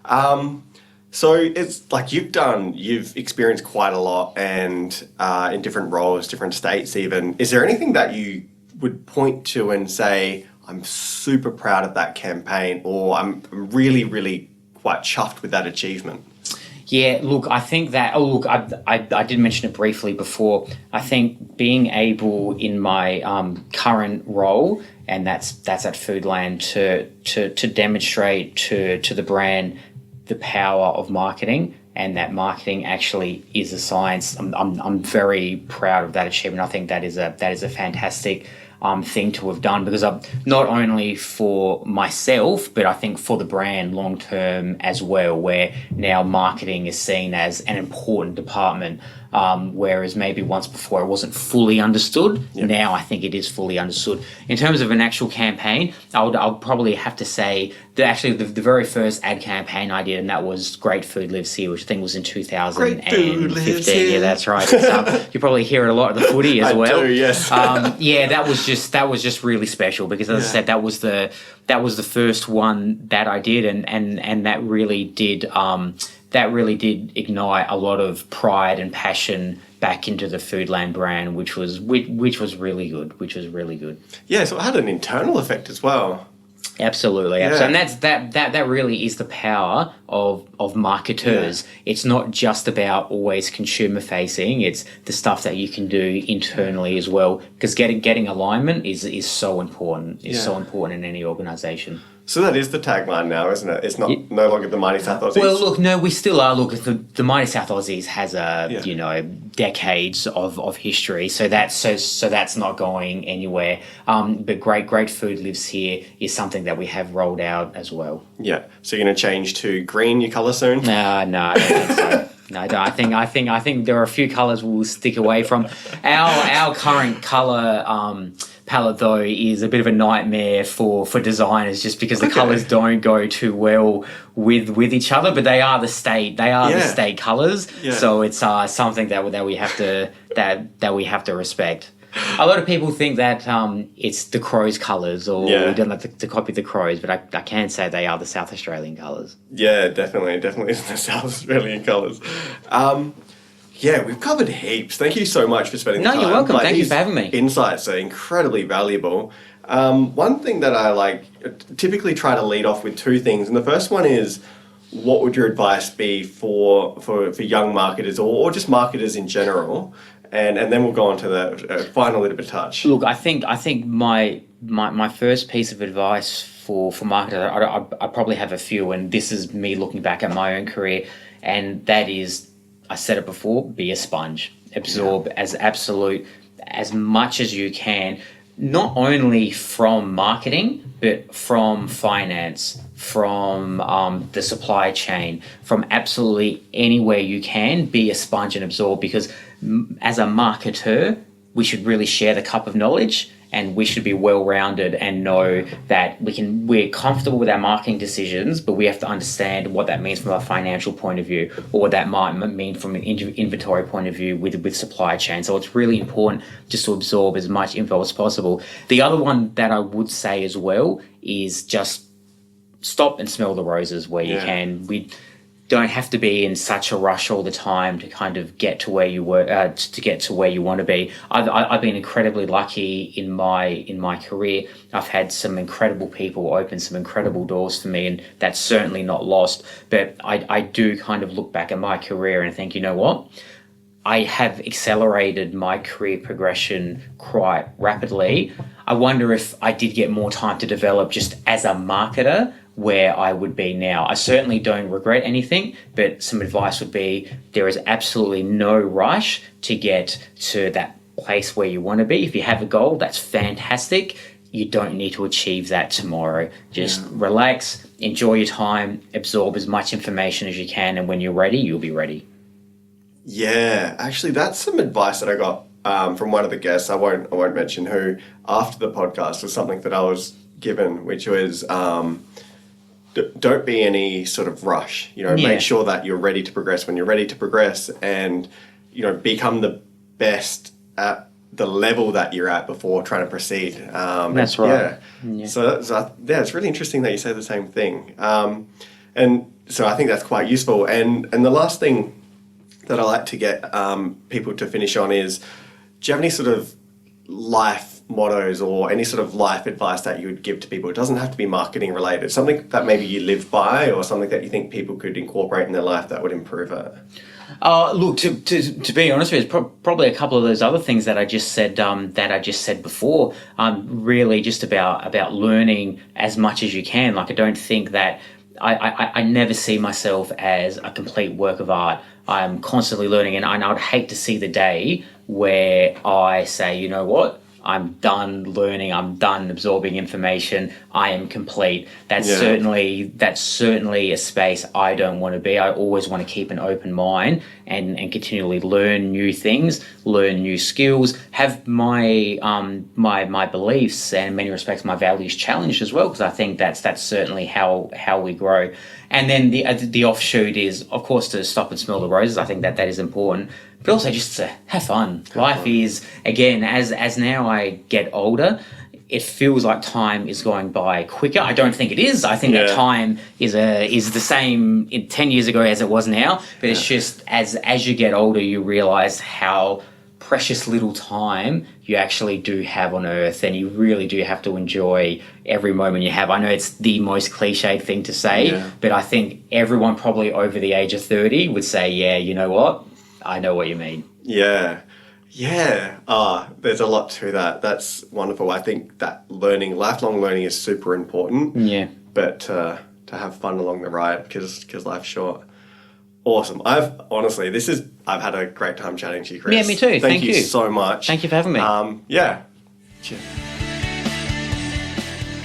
Right. So it's like you've experienced quite a lot, and in different roles, different states even. Is there anything that you would point to and say, I'm super proud of that campaign, or I'm really, really quite chuffed with that achievement? Yeah, look, I think that... I did mention it briefly before. I think being able in my current role, and that's at Foodland, to demonstrate to the brand the power of marketing, and that marketing actually is a science. I'm very proud of that achievement. I think that is a fantastic thing to have done, because not only for myself, but I think for the brand long term as well, where now marketing is seen as an important department, whereas maybe once before it wasn't fully understood. Yep. Now I think it is fully understood. In terms of an actual campaign, I'll probably have to say that the very first ad campaign I did, and that was Great Food Lives Here, which I think was in 2015. Yeah, that's right. You probably hear it a lot at the footy as well. I do, yes. That was just really special, because, as I said, that was the first one that I did, and that really did ignite a lot of pride and passion back into the Foodland brand, which was really good. Yeah, so it had an internal effect as well. Absolutely. Yeah. And that really is the power of marketers. Yeah. It's not just about always consumer facing. It's the stuff that you can do internally as well, because getting alignment is so important. It's so important in any organization. So that is the tagline now, isn't it? It's no longer the Mighty South Aussies. Well, look, no, we still are. Look, the Mighty South Aussies has decades of history, so that's not going anywhere. But great food lives here is something that we have rolled out as well. Yeah. So you're going to change to green, your colour soon? No, I don't think so. No, I think there are a few colours we'll stick away from. Our current colour palette, though, is a bit of a nightmare for designers, just because the colours don't go too well with each other. But they are the state colours, so it's something that we have to respect. A lot of people think that it's the Crows colours, or we don't have to copy the Crows, but I can say they are the South Australian colours. Yeah, definitely is the South Australian colours. We've covered heaps. Thank you so much for spending the time. No, you're welcome. Thank you for having me. Insights are incredibly valuable. One thing that I typically try to lead off with two things, and the first one is, what would your advice be for young marketers, or just marketers in general? And then we'll go on to the final little bit of touch. Look, I think my first piece of advice for marketers, I probably have a few, and this is me looking back at my own career, and that is, I said it before, be a sponge. Absorb as much as you can, not only from marketing, but from finance, from the supply chain, from absolutely anywhere you can. Be a sponge and absorb, because as a marketer, we should really share the cup of knowledge, and we should be well-rounded and know that we're comfortable with our marketing decisions, but we have to understand what that means from a financial point of view, or what that might mean from an inventory point of view with supply chain. So it's really important just to absorb as much info as possible. The other one that I would say as well is just stop and smell the roses where you can. We don't have to be in such a rush all the time to kind of get to where you were to get to where you want to be. I've been incredibly lucky in my career. I've had some incredible people open some incredible doors for me, and that's certainly not lost. But I do kind of look back at my career and think, you know what? I have accelerated my career progression quite rapidly. I wonder if I did get more time to develop just as a marketer, where I would be now. I certainly don't regret anything, but some advice would be there is absolutely no rush to get to that place where you want to be. If you have a goal, that's fantastic. You don't need to achieve that tomorrow. Just relax, enjoy your time, absorb as much information as you can, and when you're ready, you'll be ready. Yeah, actually, that's some advice that I got from one of the guests. I won't mention who. After the podcast was something that I was given, which was don't be any sort of rush. Make sure that you're ready to progress when you're ready to progress, and become the best at the level that you're at before trying to proceed. That's right. Yeah. So it's really interesting that you say the same thing. And so I think that's quite useful. And the last thing that I like to get people to finish on is, do you have any sort of life mottos or any sort of life advice that you would give to people? It doesn't have to be marketing related. Something that maybe you live by, or something that you think people could incorporate in their life that would improve it. Look, to be honest with you, probably a couple of those other things that I just said before. Really just about learning as much as you can. Like, I don't think that I never see myself as a complete work of art. I'm constantly learning, and I would hate to see the day where I say, you know what, I'm done learning, I'm done absorbing information, I am complete. That's certainly a space I don't want to be. I always want to keep an open mind and continually learn new things, learn new skills, have my my beliefs and in many respects my values challenged as well, because I think that's certainly how we grow. And then the offshoot is, of course, to stop and smell the roses. I think that is important, but also just to have fun. Life is, again, as now I get older, it feels like time is going by quicker. I don't think it is. I think that time is the same 10 years ago as it was now. But it's just as you get older, you realise how precious little time you actually do have on Earth, and you really do have to enjoy every moment you have. I know it's the most cliched thing to say, but I think everyone probably over the age of 30 would say, yeah, you know what? I know what you mean. Yeah. There's a lot to that. That's wonderful. I think that lifelong learning is super important. Yeah. But to have fun along the ride, because life's short. Awesome. I've had a great time chatting to you, Chris. Yeah, me too. Thank you so much. Thank you for having me. Cheers.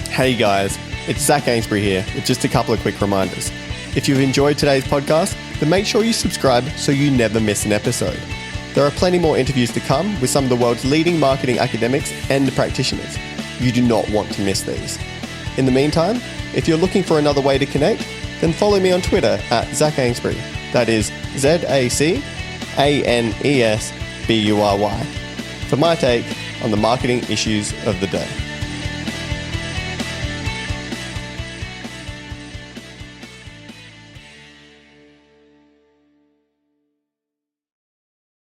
Hey guys, it's Zac Anesbury here with just a couple of quick reminders. If you've enjoyed today's podcast, then make sure you subscribe so you never miss an episode. There are plenty more interviews to come with some of the world's leading marketing academics and practitioners. You do not want to miss these. In the meantime, if you're looking for another way to connect, then follow me on Twitter at Zac Anesbury. That is ZACANESBURY for my take on the marketing issues of the day.